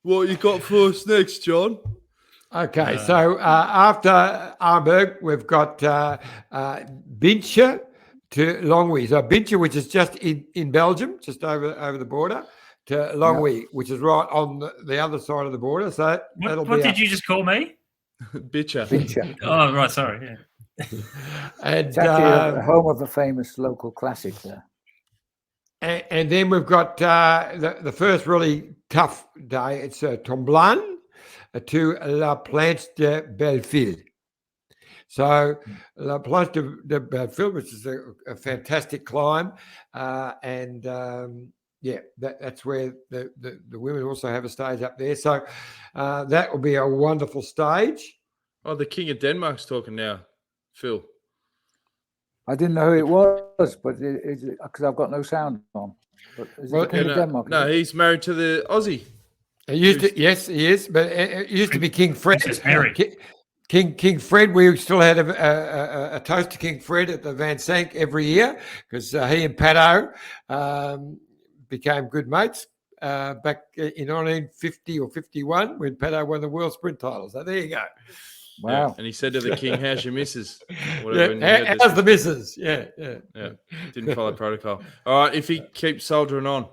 What you got for us next, John? Okay, so after Arenberg, we've got Binche to Longwy. So Binche, which is just in Belgium, just over the border, to Longwy, which is right on the other side of the border. So what did you just call me? Binche. Oh, right, sorry. Yeah. And it's actually the home of a famous local classic there. And then we've got the first really tough day. It's Tomblain to La Planche de Belleville. So La Planche de Belleville, which is a fantastic climb, and that's where the women also have a stage up there. So that will be a wonderful stage. Oh, the King of Denmark's talking now, Phil. I didn't know who it was, but because I've got no sound on. But is it the King of Denmark? No, he's married to the Aussie. Yes, he is, but it used to be King Fred. King Fred. We still had a toast to King Fred at the Van Sank every year because he and Pato became good mates back in 1950 or 51 when Pato won the world sprint title. So there you go. Wow! Yeah. And he said to the King, "How's your missus?" How's the missus? Yeah. Didn't follow protocol. All right, if he keeps soldiering on.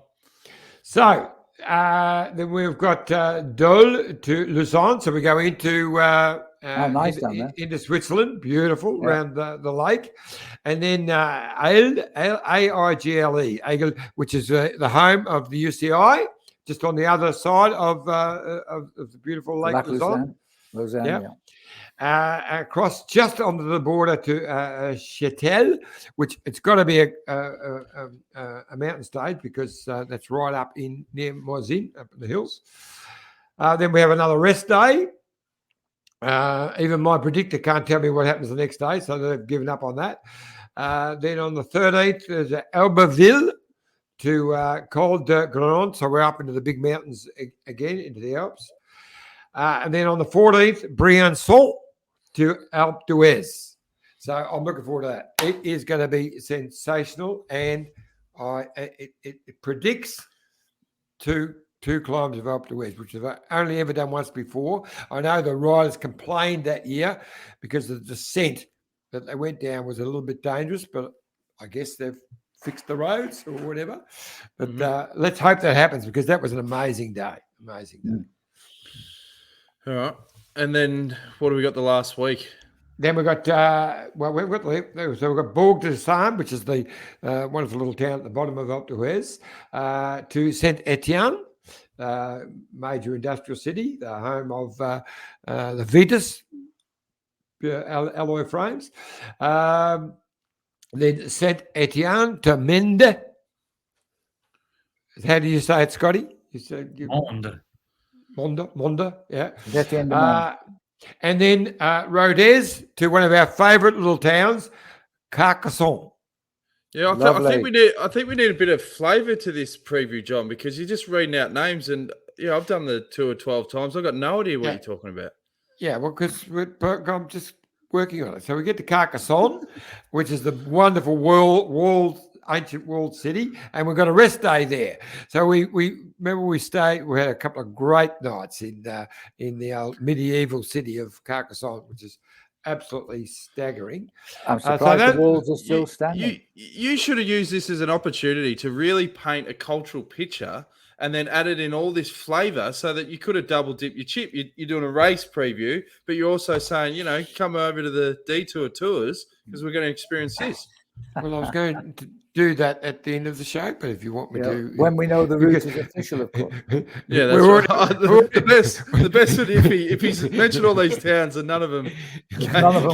So. Then we've got Dole to Lausanne, so we go into nice into Switzerland, beautiful around the lake, and then Aigle, Aigle, which is the home of the UCI, just on the other side of the beautiful Lake Lausanne. Across just onto the border to Châtel, which it's got to be a mountain stage because that's right up near Moisine, up in the hills. Then we have another rest day. Even my predictor can't tell me what happens the next day, so they've given up on that. Then on the 13th, there's Albertville to Col de Granon, so we're up into the big mountains again, into the Alps. And then on the 14th, Briançon to Alpe d'Huez. So I'm looking forward to that. It is going to be sensational, and it predicts two climbs of Alpe d'Huez, which I've only ever done once before. I know the riders complained that year because the descent that they went down was a little bit dangerous, but I guess they've fixed the roads or whatever. But let's hope that happens because that was an amazing day. Amazing day. All right. And then what do we got the last week? Then we've got, we've got Bourg de Sam, which is the wonderful little town at the bottom of Alpe D'Huez, to Saint Etienne, major industrial city, the home of the Vitas alloy frames. Then Saint Etienne to Mende. How do you say it, Scotty? You say Monde, yeah. That's the end of and then Rodez to one of our favourite little towns, Carcassonne. Yeah, I think we need a bit of flavour to this preview, John, because you're just reading out names, and I've done the tour 12 times. I've got no idea what you're talking about. Yeah, well, because I'm just working on it. So we get to Carcassonne, which is the wonderful ancient walled city, and we've got a rest day there. So we remember we had a couple of great nights in the old medieval city of Carcassonne, which is absolutely staggering. I'm surprised the walls are still standing. You should have used this as an opportunity to really paint a cultural picture and then added in all this flavour so that you could have double dipped your chip. You're doing a race preview, but you're also saying, come over to the Detour Tours because we're going to experience this. Well, I was going to do that at the end of the show, but if you want me to, when we know the route is official, of course. Yeah, that's right. The best would if he's mentioned all these towns and none of them come up.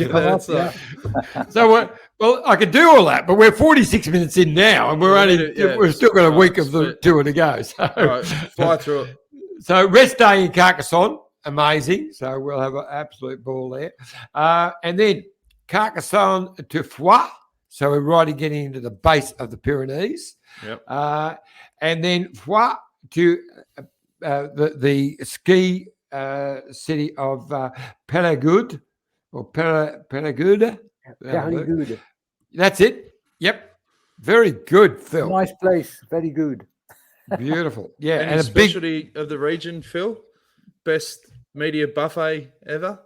So I could do all that, but we're 46 minutes in now, and we've still got a week of the tour to go. So all right, fly through it. So rest day in Carcassonne, amazing. So we'll have an absolute ball there, and then Carcassonne to Foix. So we're right getting into the base of the Pyrenees. Yep. And then Foix to the ski city of Périgueux or Périgueux. That's it. Yep. Very good, Phil. Nice place. Very good. Beautiful. Yeah. And a specialty of the region, Phil? Best media buffet ever?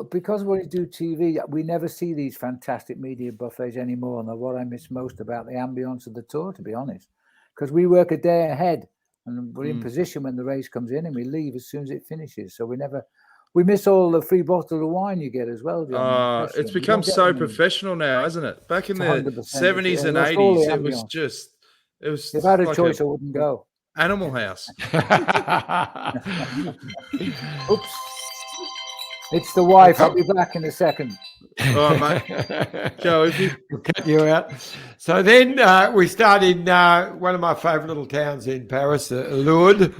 Because when we do TV, we never see these fantastic media buffets anymore. And what I miss most about the ambience of the tour, to be honest, because we work a day ahead and we're in position when the race comes in, and we leave as soon as it finishes. So we miss all the free bottle of wine you get as well, John. It's become so professional now, hasn't it? Back in the 70s and 80s, it was just. If I had a choice, I wouldn't go. Animal House. Oops. It's the wife. I'll be back in a second. All right, mate. Go, if you cut you out. So then we start in one of my favourite little towns in Paris, Lourdes.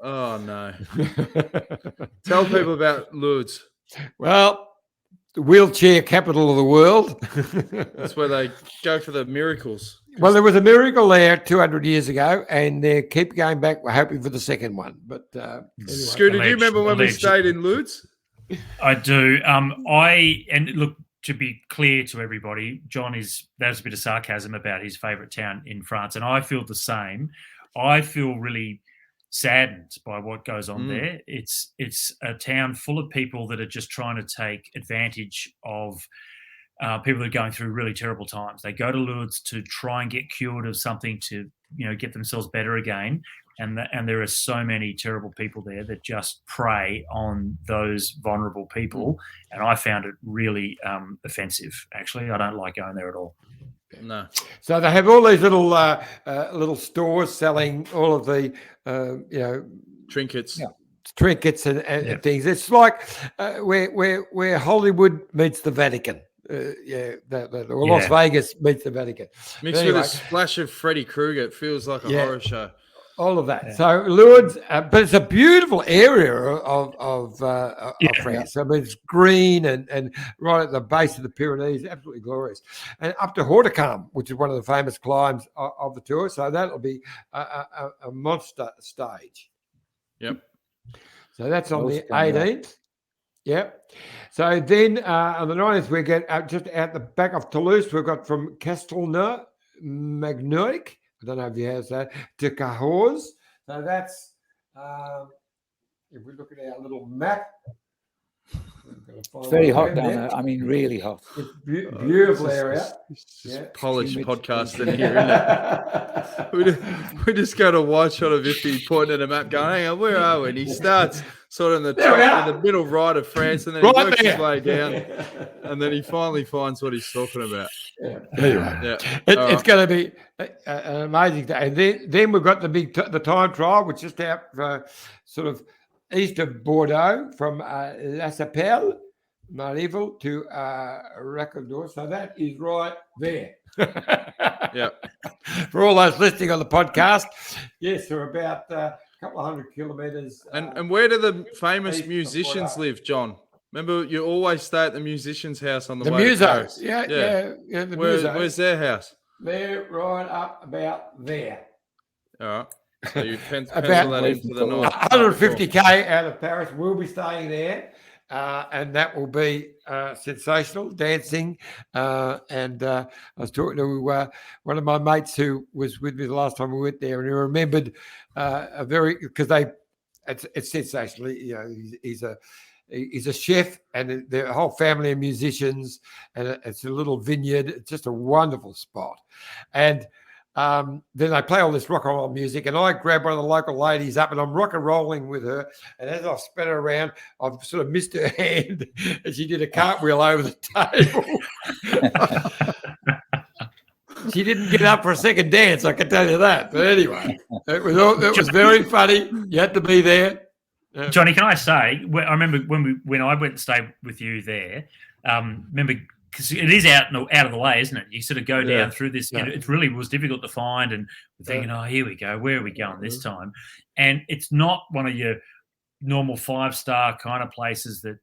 Oh, no. Tell people about Lourdes. Well, the wheelchair capital of the world. That's where they go for the miracles. Well, there was a miracle there 200 years ago, and they keep going back. We're hoping for the second one. But anyway. Scooter, do you remember when we stayed in Lourdes? I do. And look, to be clear to everybody, there's a bit of sarcasm about his favourite town in France, and I feel the same. I feel really saddened by what goes on there. It's a town full of people that are just trying to take advantage of people that are going through really terrible times. They go to Lourdes to try and get cured of something to, get themselves better again. And there are so many terrible people there that just prey on those vulnerable people. And I found it really offensive, actually. I don't like going there at all. No. So they have all these little stores selling all of the, trinkets. Yeah. Trinkets and things. It's like where Hollywood meets the Vatican. Las Vegas meets the Vatican. Mixed with a splash of Freddy Krueger. It feels like a horror show. All of that. Yeah. So Lourdes, but it's a beautiful area of France. I mean, it's green and right at the base of the Pyrenees, absolutely glorious. And up to Hautacam, which is one of the famous climbs of the tour. So that'll be a monster stage. Yep. So that's on the 18th. Yep. So then on the 19th, we get just out the back of Toulouse, we've got from Castelnau-Magnoic. I don't know if you have that, to Cahors. So that's, if we look at our little map, It's very hot down there. I mean, really hot. It's beautiful area. It's just polished podcasting here, isn't it? we just go to wide shot of Iffy pointing at a map going, hang on, where are we? And he starts sort of in the middle right of France, and then he works his way down, and then he finally finds what he's talking about. Anyway, it's going to be an amazing day. And then we've got the time trial, which is just out sort of east of Bordeaux from La Chapelle, Mariville to Racador. So that is right there. Yeah. For all those listening on the podcast, yes, we're about a couple of 100 kilometres. And where do the famous musicians live, John? Remember, you always stay at the musician's house on the way to Paris. Yeah. The Musos. Where's their house? They're right up about there. All right. So you pencil that into the north. 150k out of Paris. We'll be staying there. And that will be sensational dancing. And I was talking to one of my mates who was with me the last time we went there, and he remembered it's sensational. You know, he's a chef, and the whole family of musicians, and it's a little vineyard. It's just a wonderful spot. And then they play all this rock and roll music, and I grab one of the local ladies up, and I'm rock and rolling with her. And as I've spun her around, I've sort of missed her hand, and she did a cartwheel over the table. She didn't get up for a second dance, I can tell you that. But anyway, it was very funny. You had to be there. Johnny, can I say? I remember when I went and stayed with you there. Remember. Because it is out of the way, isn't it? You sort of go down through this. Yeah. It really was difficult to find, and thinking, "Oh, here we go. Where are we going this time?" And it's not one of your normal 5-star kind of places that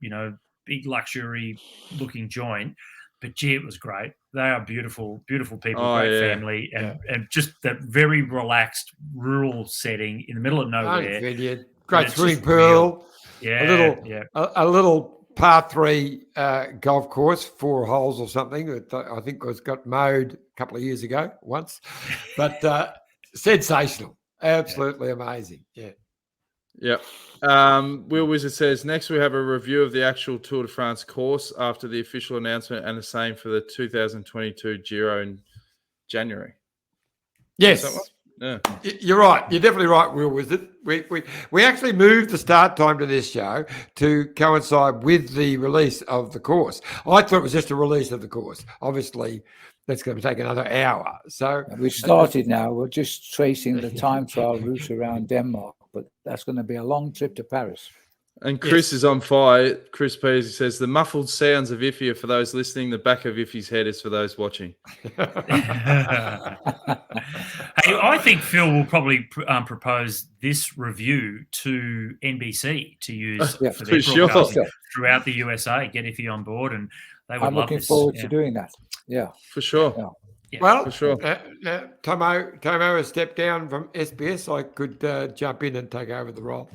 big luxury looking joint. But gee, it was great. They are beautiful, beautiful people, great family, and just that very relaxed rural setting in the middle of nowhere. Great swimming pool. Yeah, a little par 3 golf course, 4 holes or something that I think got mowed a couple of years ago once, but sensational, absolutely amazing. Yeah. Will Wizard says next we have a review of the actual Tour de France course after the official announcement, and the same for the 2022 Giro in January. Yes. Yeah. You're right. You're definitely right, Will Wizard. We actually moved the start time to this show to coincide with the release of the course. I thought it was just a release of the course. Obviously, that's going to take another hour. So we started now. We're just tracing the time trial route around Denmark, but that's going to be a long trip to Paris. And Chris is on fire. Chris Pearson says the muffled sounds of Iffy are for those listening. The back of Iffy's head is for those watching. Hey, I think Phil will probably propose this review to NBC to use for their broadcasting throughout the USA. Get Iffy on board, and they would love this. I'm looking forward to doing that. Yeah, for sure. Yeah. Well, for sure. Tomo has stepped down from SBS. I could jump in and take over the role.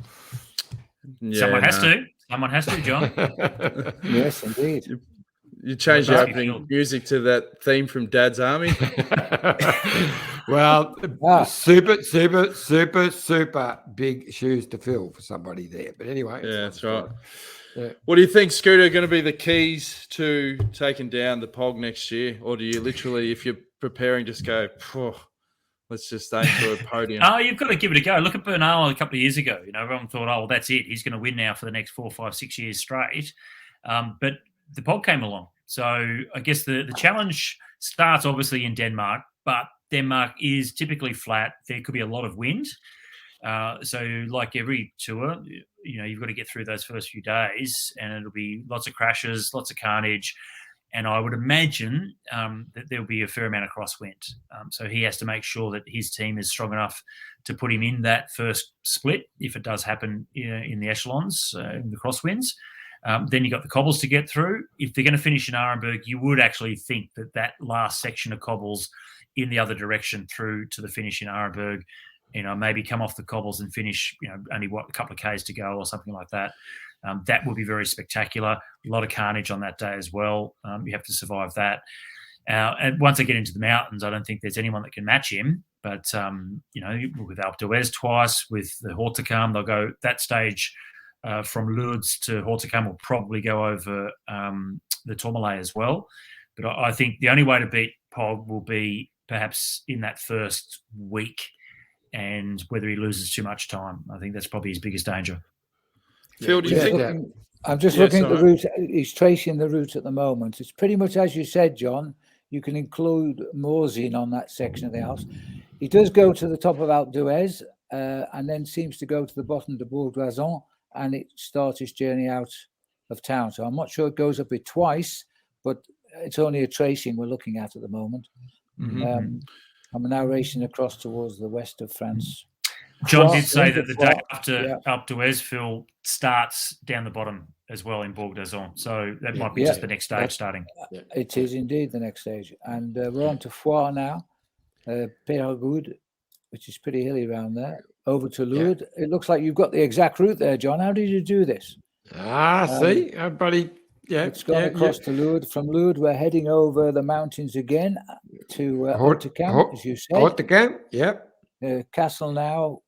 Yeah, Someone has to, John. Yes, indeed. You changed your opening music to that theme from Dad's Army. Well, super big shoes to fill for somebody there. But anyway. Yeah, that's right. Yeah. What do you think, Scooter, are going to be the keys to taking down the POG next year? Or do you literally, if you're preparing, just go, let's just aim for a podium? Oh, you've got to give it a go. Look at Bernal a couple of years ago. Everyone thought, well, that's it. He's going to win now for the next 4, 5, 6 years straight. But the POG came along. So I guess the challenge starts obviously in Denmark, but Denmark is typically flat. There could be a lot of wind. So like every tour, you've got to get through those first few days, and it'll be lots of crashes, lots of carnage. And I would imagine that there'll be a fair amount of crosswind. So he has to make sure that his team is strong enough to put him in that first split, if it does happen in the echelons, in the crosswinds. Then you've got the cobbles to get through. If they're going to finish in Arenberg, you would actually think that last section of cobbles in the other direction through to the finish in Arenberg, maybe come off the cobbles and finish, only a couple of Ks to go or something like that. That would be very spectacular. A lot of carnage on that day as well. You have to survive that. And once they get into the mountains, I don't think there's anyone that can match him. But, with Alpe D'Huez twice, with the Hortecam, they'll go that stage from Lourdes to Hautacam will probably go over the Tourmalet as well. But I think the only way to beat Pog will be perhaps in that first week, and whether he loses too much time. I think that's probably his biggest danger. Phil, do you think? I'm just looking at the route. He's tracing the route at the moment. It's pretty much as you said, John. You can include Morzine on that section of the Alps. He does go to the top of Alpe d'Huez and then seems to go to the bottom of Bourg d'Oisans, and it starts its journey out of town. So I'm not sure it goes up it twice, but it's only a tracing we're looking at the moment. I'm now racing across towards the west of France. John did say that the day after Alpe d'Huez, Phil starts down the bottom as well in Bourg d'Oisans. So that might be just the next stage starting. It is indeed the next stage. And we're on to Foix now, Périgueux, which is pretty hilly around there, over to Lourdes. It looks like you've got the exact route there, John. How did you do this? See, buddy. Yeah, it's gone across to Lourdes. From Lourdes, we're heading over the mountains again to Hautacam, as you said. Hautacam, Castle now,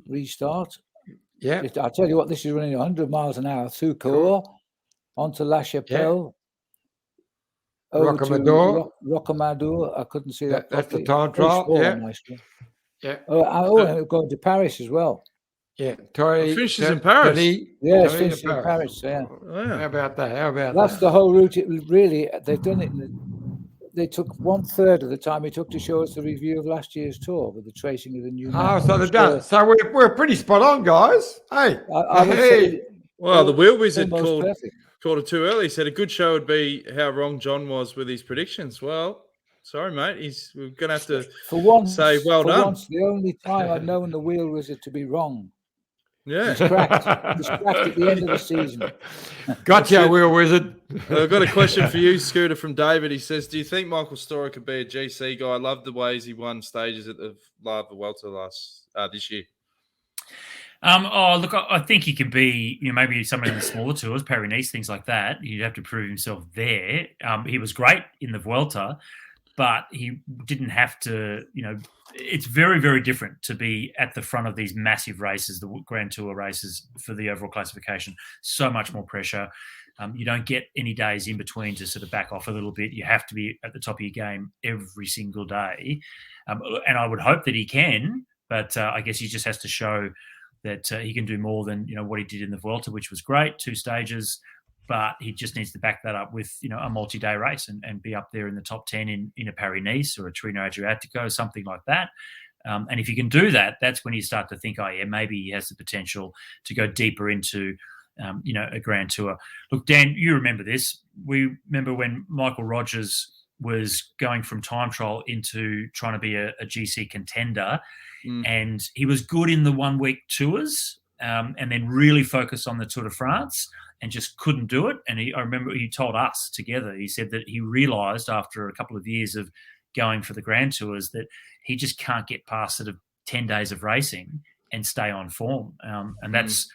restart. Yeah. I'll tell you what, this is running 100 miles an hour through Caen, onto La Chapelle, over to Rocamadour. I couldn't see that. That's the time trial. And going to Paris as well. Yeah, finishes in Paris. Yes, finishes in Paris. Yeah. How about that? That's the whole route. Really, they've done it. They took 1/3 of the time it took to show us the review of last year's tour with the tracing of the new. So they've done. So we're pretty spot on, guys. Hey, Well, the Wheel Wizard called it too early. He said a good show would be how wrong John was with his predictions. Well, sorry, mate. We're going to have to say well done. Once, the only time I've known the Wheel Wizard to be wrong. Yeah. He's cracked at the end of the season. Gotcha, Wheel Wizard. I've got a question for you, Scooter, from David. He says, do you think Michael Storer could be a GC guy? I love the ways he won stages at the La Vuelta this year. Look, I think he could be, maybe somewhere in the smaller tours, Paris-Nice, things like that. He'd have to prove himself there. He was great in the Vuelta, but he didn't have to, it's very, very different to be at the front of these massive races, the Grand Tour races for the overall classification. So much more pressure. You don't get any days in between to sort of back off a little bit. You have to be at the top of your game every single day. And I would hope that he can, but I guess he just has to show that he can do more than, what he did in the Vuelta, which was great, 2 stages. But he just needs to back that up with, a multi-day race and be up there in the top 10 in a Paris-Nice or a Trino Adriatico, something like that. And if you can do that, that's when you start to think, maybe he has the potential to go deeper into, a Grand Tour. Look, Dan, you remember this. We remember when Michael Rogers was going from time trial into trying to be a GC contender, and he was good in the 1-week tours and then really focused on the Tour de France and just couldn't do it. And I remember he told us together, he said that he realised after a couple of years of going for the Grand Tours that he just can't get past sort of 10 days of racing and stay on form. And that's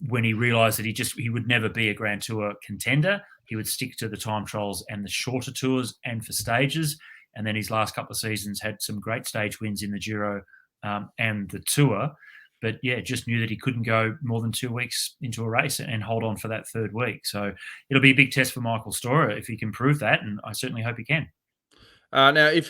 when he realised that he would never be a Grand Tour contender. He would stick to the time trials and the shorter tours and for stages. And then his last couple of seasons had some great stage wins in the Giro and the Tour. But, just knew that he couldn't go more than 2 weeks into a race and hold on for that 3rd week. So it'll be a big test for Michael Storer if he can prove that, and I certainly hope he can. Now, it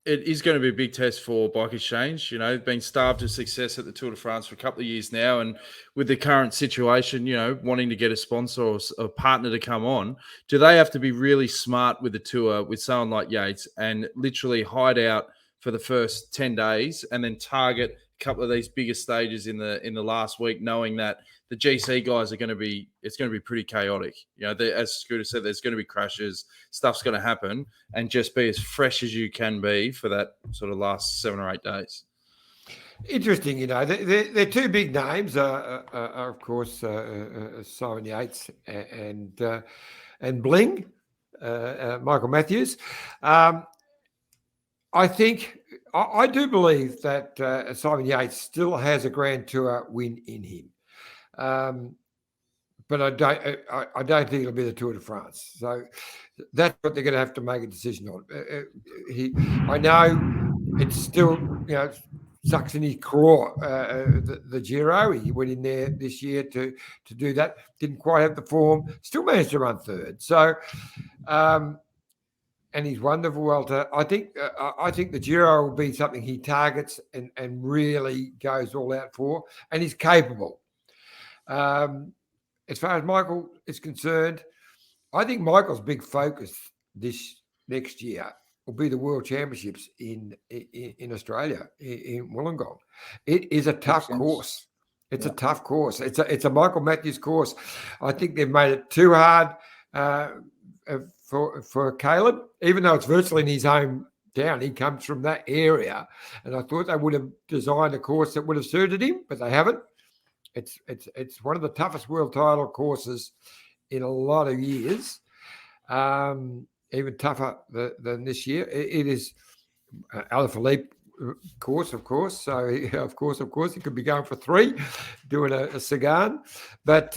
is going to be a big test for Bike Exchange. Been starved of success at the Tour de France for a couple of years now, and with the current situation, wanting to get a sponsor or a partner to come on, do they have to be really smart with the Tour with someone like Yates and literally hide out for the first 10 days and then target couple of these bigger stages in the last week, knowing that the GC guys it's going to be pretty chaotic. As Scooter said, there's going to be crashes, stuff's going to happen, and just be as fresh as you can be for that sort of last 7 or 8 days. Interesting, they're 2 big names, of course, Simon Yates and Bling, Michael Matthews. I think I do believe that Simon Yates still has a Grand Tour win in him, but I don't think it'll be the Tour de France. So that's what they're going to have to make a decision on. I know it's still sucks in his craw. The Giro, he went in there this year to do that. Didn't quite have the form. Still managed to run third. So, and he's won the Vuelta. I think the Giro will be something he targets and really goes all out for, and he's capable. As far as Michael is concerned, I think Michael's big focus this next year will be the World Championships in Australia, in Wollongong. It is a tough course. It's a tough course. It's a Michael Matthews course. I think they've made it too hard for Caleb, even though it's virtually in his hometown. He comes from that area, and I thought they would have designed a course that would have suited him, but they haven't. It's one of the toughest world title courses in a lot of years. Even tougher than this year. It is Alaphilippe course, of course. So, of course, he could be going for 3, doing a Sagan. But,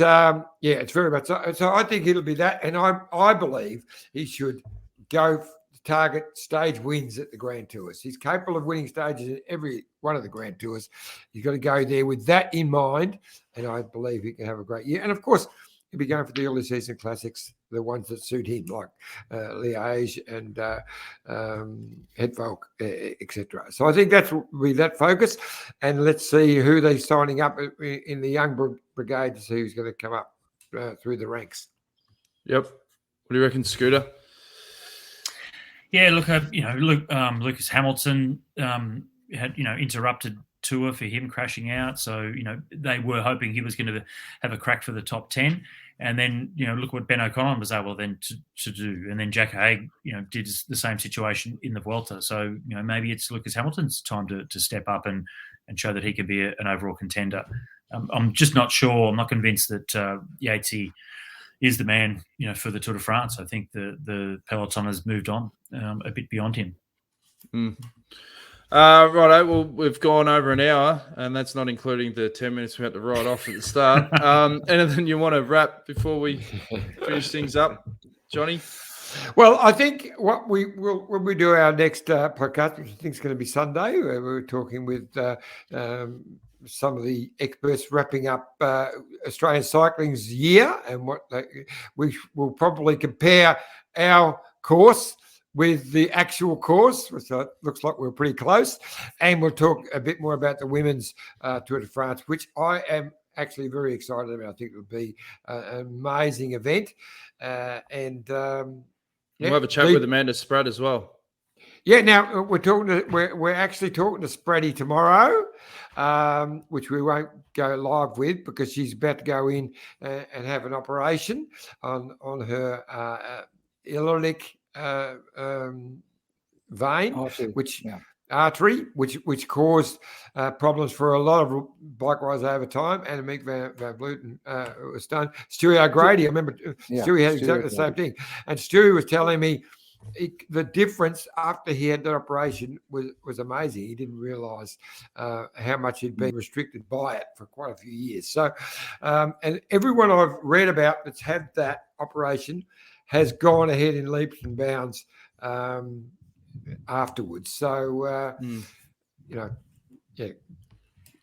it's very much so. So I think it'll be that. And I believe he should go target stage wins at the Grand Tours. He's capable of winning stages in every one of the Grand Tours. He's got to go there with that in mind. And I believe he can have a great year. And, of course, he'll be going for the early season classics, the ones that suit him, like Liège and Hedvolk, etc. So I think that will be that focus. And let's see who they're signing up in the young brigade to see who's going to come up through the ranks. Yep. What do you reckon, Scooter? Yeah, look, Lucas Hamilton had, interrupted tour for him crashing out. So, they were hoping he was going to have a crack for the top 10. And then, look what Ben O'Connor was able then to do. And then Jack Haig, did the same situation in the Vuelta. So, maybe it's Lucas Hamilton's time to step up and show that he can be an overall contender. I'm just not sure. I'm not convinced that Yatesy is the man, for the Tour de France. I think the peloton has moved on a bit beyond him. Righto, well, we've gone over an hour, and that's not including the 10 minutes we had to write off at the start. Anything you want to wrap before we finish things up, Johnny? Well, I think what we will, when we do our next podcast, which I think is going to be Sunday, where we're talking with some of the experts wrapping up Australian cycling's year, and we will probably compare our course with the actual course, which looks like we're pretty close. And we'll talk a bit more about the women's Tour de France, which I am actually very excited about. I think it will be an amazing event. We'll have a chat with Amanda Spratt as well. Yeah, now we're actually talking to Spratty tomorrow, which we won't go live with because she's about to go in and have an operation on her iliac vein, artery, which caused problems for a lot of bike riders over time. Annemiek van Vleuten was done. Stewie O'Grady, I remember Stewie had exactly the same thing. And Stewie was telling me the difference after he had that operation was amazing. He didn't realise how much he'd been restricted by it for quite a few years. So, and everyone I've read about that's had that operation has gone ahead in leaps and bounds afterwards. So,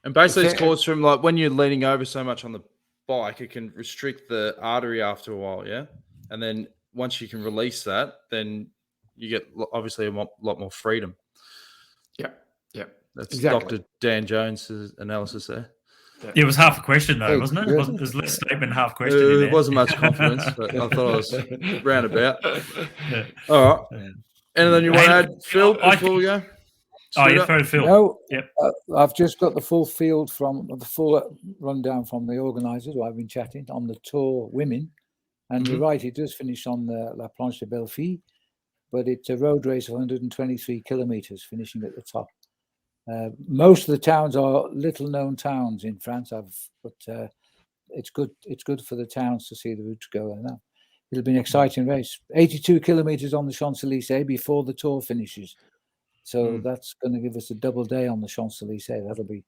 And basically it's caused from like when you're leaning over so much on the bike, it can restrict the artery after a while, yeah? And then once you can release that, then you get obviously a lot more freedom. Yeah. That's exactly Dr. Dan Jones' analysis there. It was half a question, though, wasn't it? It was less statement, half question. It wasn't much confidence, but I thought I was roundabout. Yeah. All right. Anything you want to add, Phil, before we go? Phil. No, I've just got the full rundown from the organisers who I've been chatting on the Tour Women. And you're right, it does finish on the La Planche de Belleville, but it's a road race of 123 kilometres, finishing at the top. Most of the towns are little-known towns in France, but it's good. It's good for the towns to see the routes go. And it'll be an exciting race. 82 kilometres on the Champs-Élysées before the Tour finishes, so that's going to give us a double day on the Champs-Élysées. That'll be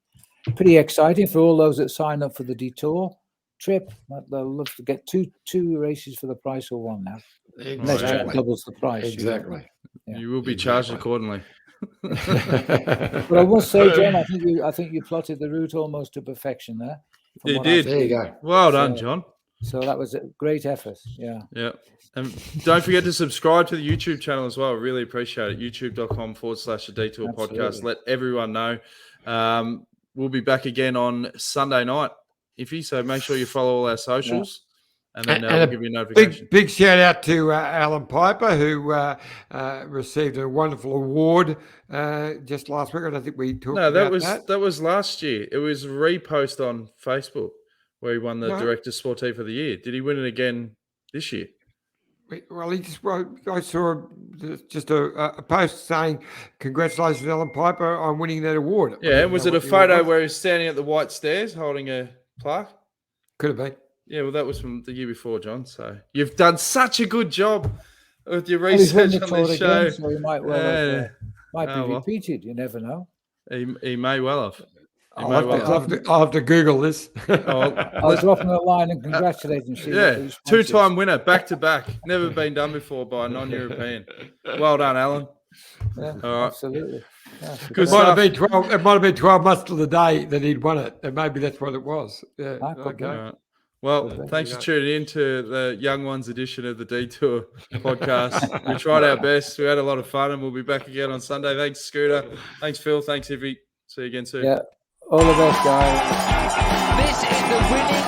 pretty exciting for all those that sign up for the Detour trip. They'll love to get two races for the price of one now. Exactly. Doubles the price. Exactly. You will be charged accordingly. But I must say, John, I think you plotted the route almost to perfection there. You did. There you go. Well done, John. So that was a great effort. Yeah. Yeah. And don't forget to subscribe to the YouTube channel as well. Really appreciate it. YouTube.com/The Detour Podcast. Let everyone know. We'll be back again on Sunday night, Iffy. So make sure you follow all our socials. And then we'll give you a notification. Big shout out to Alan Piper, who received a wonderful award just last week. I don't think we talked about that. That was last year. It was a repost on Facebook where he won the Director Sportif of the Year. Did he win it again this year? Well, I saw just a post saying, "Congratulations, Alan Piper, on winning that award." Yeah, was it a photo where he's standing at the white stairs holding a plaque? Could have been. Yeah, well, that was from the year before, John. So you've done such a good job with your research on this show. Again, so he might be repeated. You never know. He may well have. I'll have to Google this. I'll drop him a line and congratulate him. Yeah, two-time winner, back-to-back. Never been done before by a non-European. Well done, Alan. Yeah, all right. Absolutely. Yeah, it might have been 12 months to the day that he'd won it, and maybe that's what it was. Yeah. Okay. Right. Well, thanks for tuning in to the Young Ones edition of the Detour Podcast. We tried our best. We had a lot of fun, and we'll be back again on Sunday. Thanks, Scooter. Thanks, Phil. Thanks, Ivy. See you again soon. Yeah. All the best, guys. This is the winning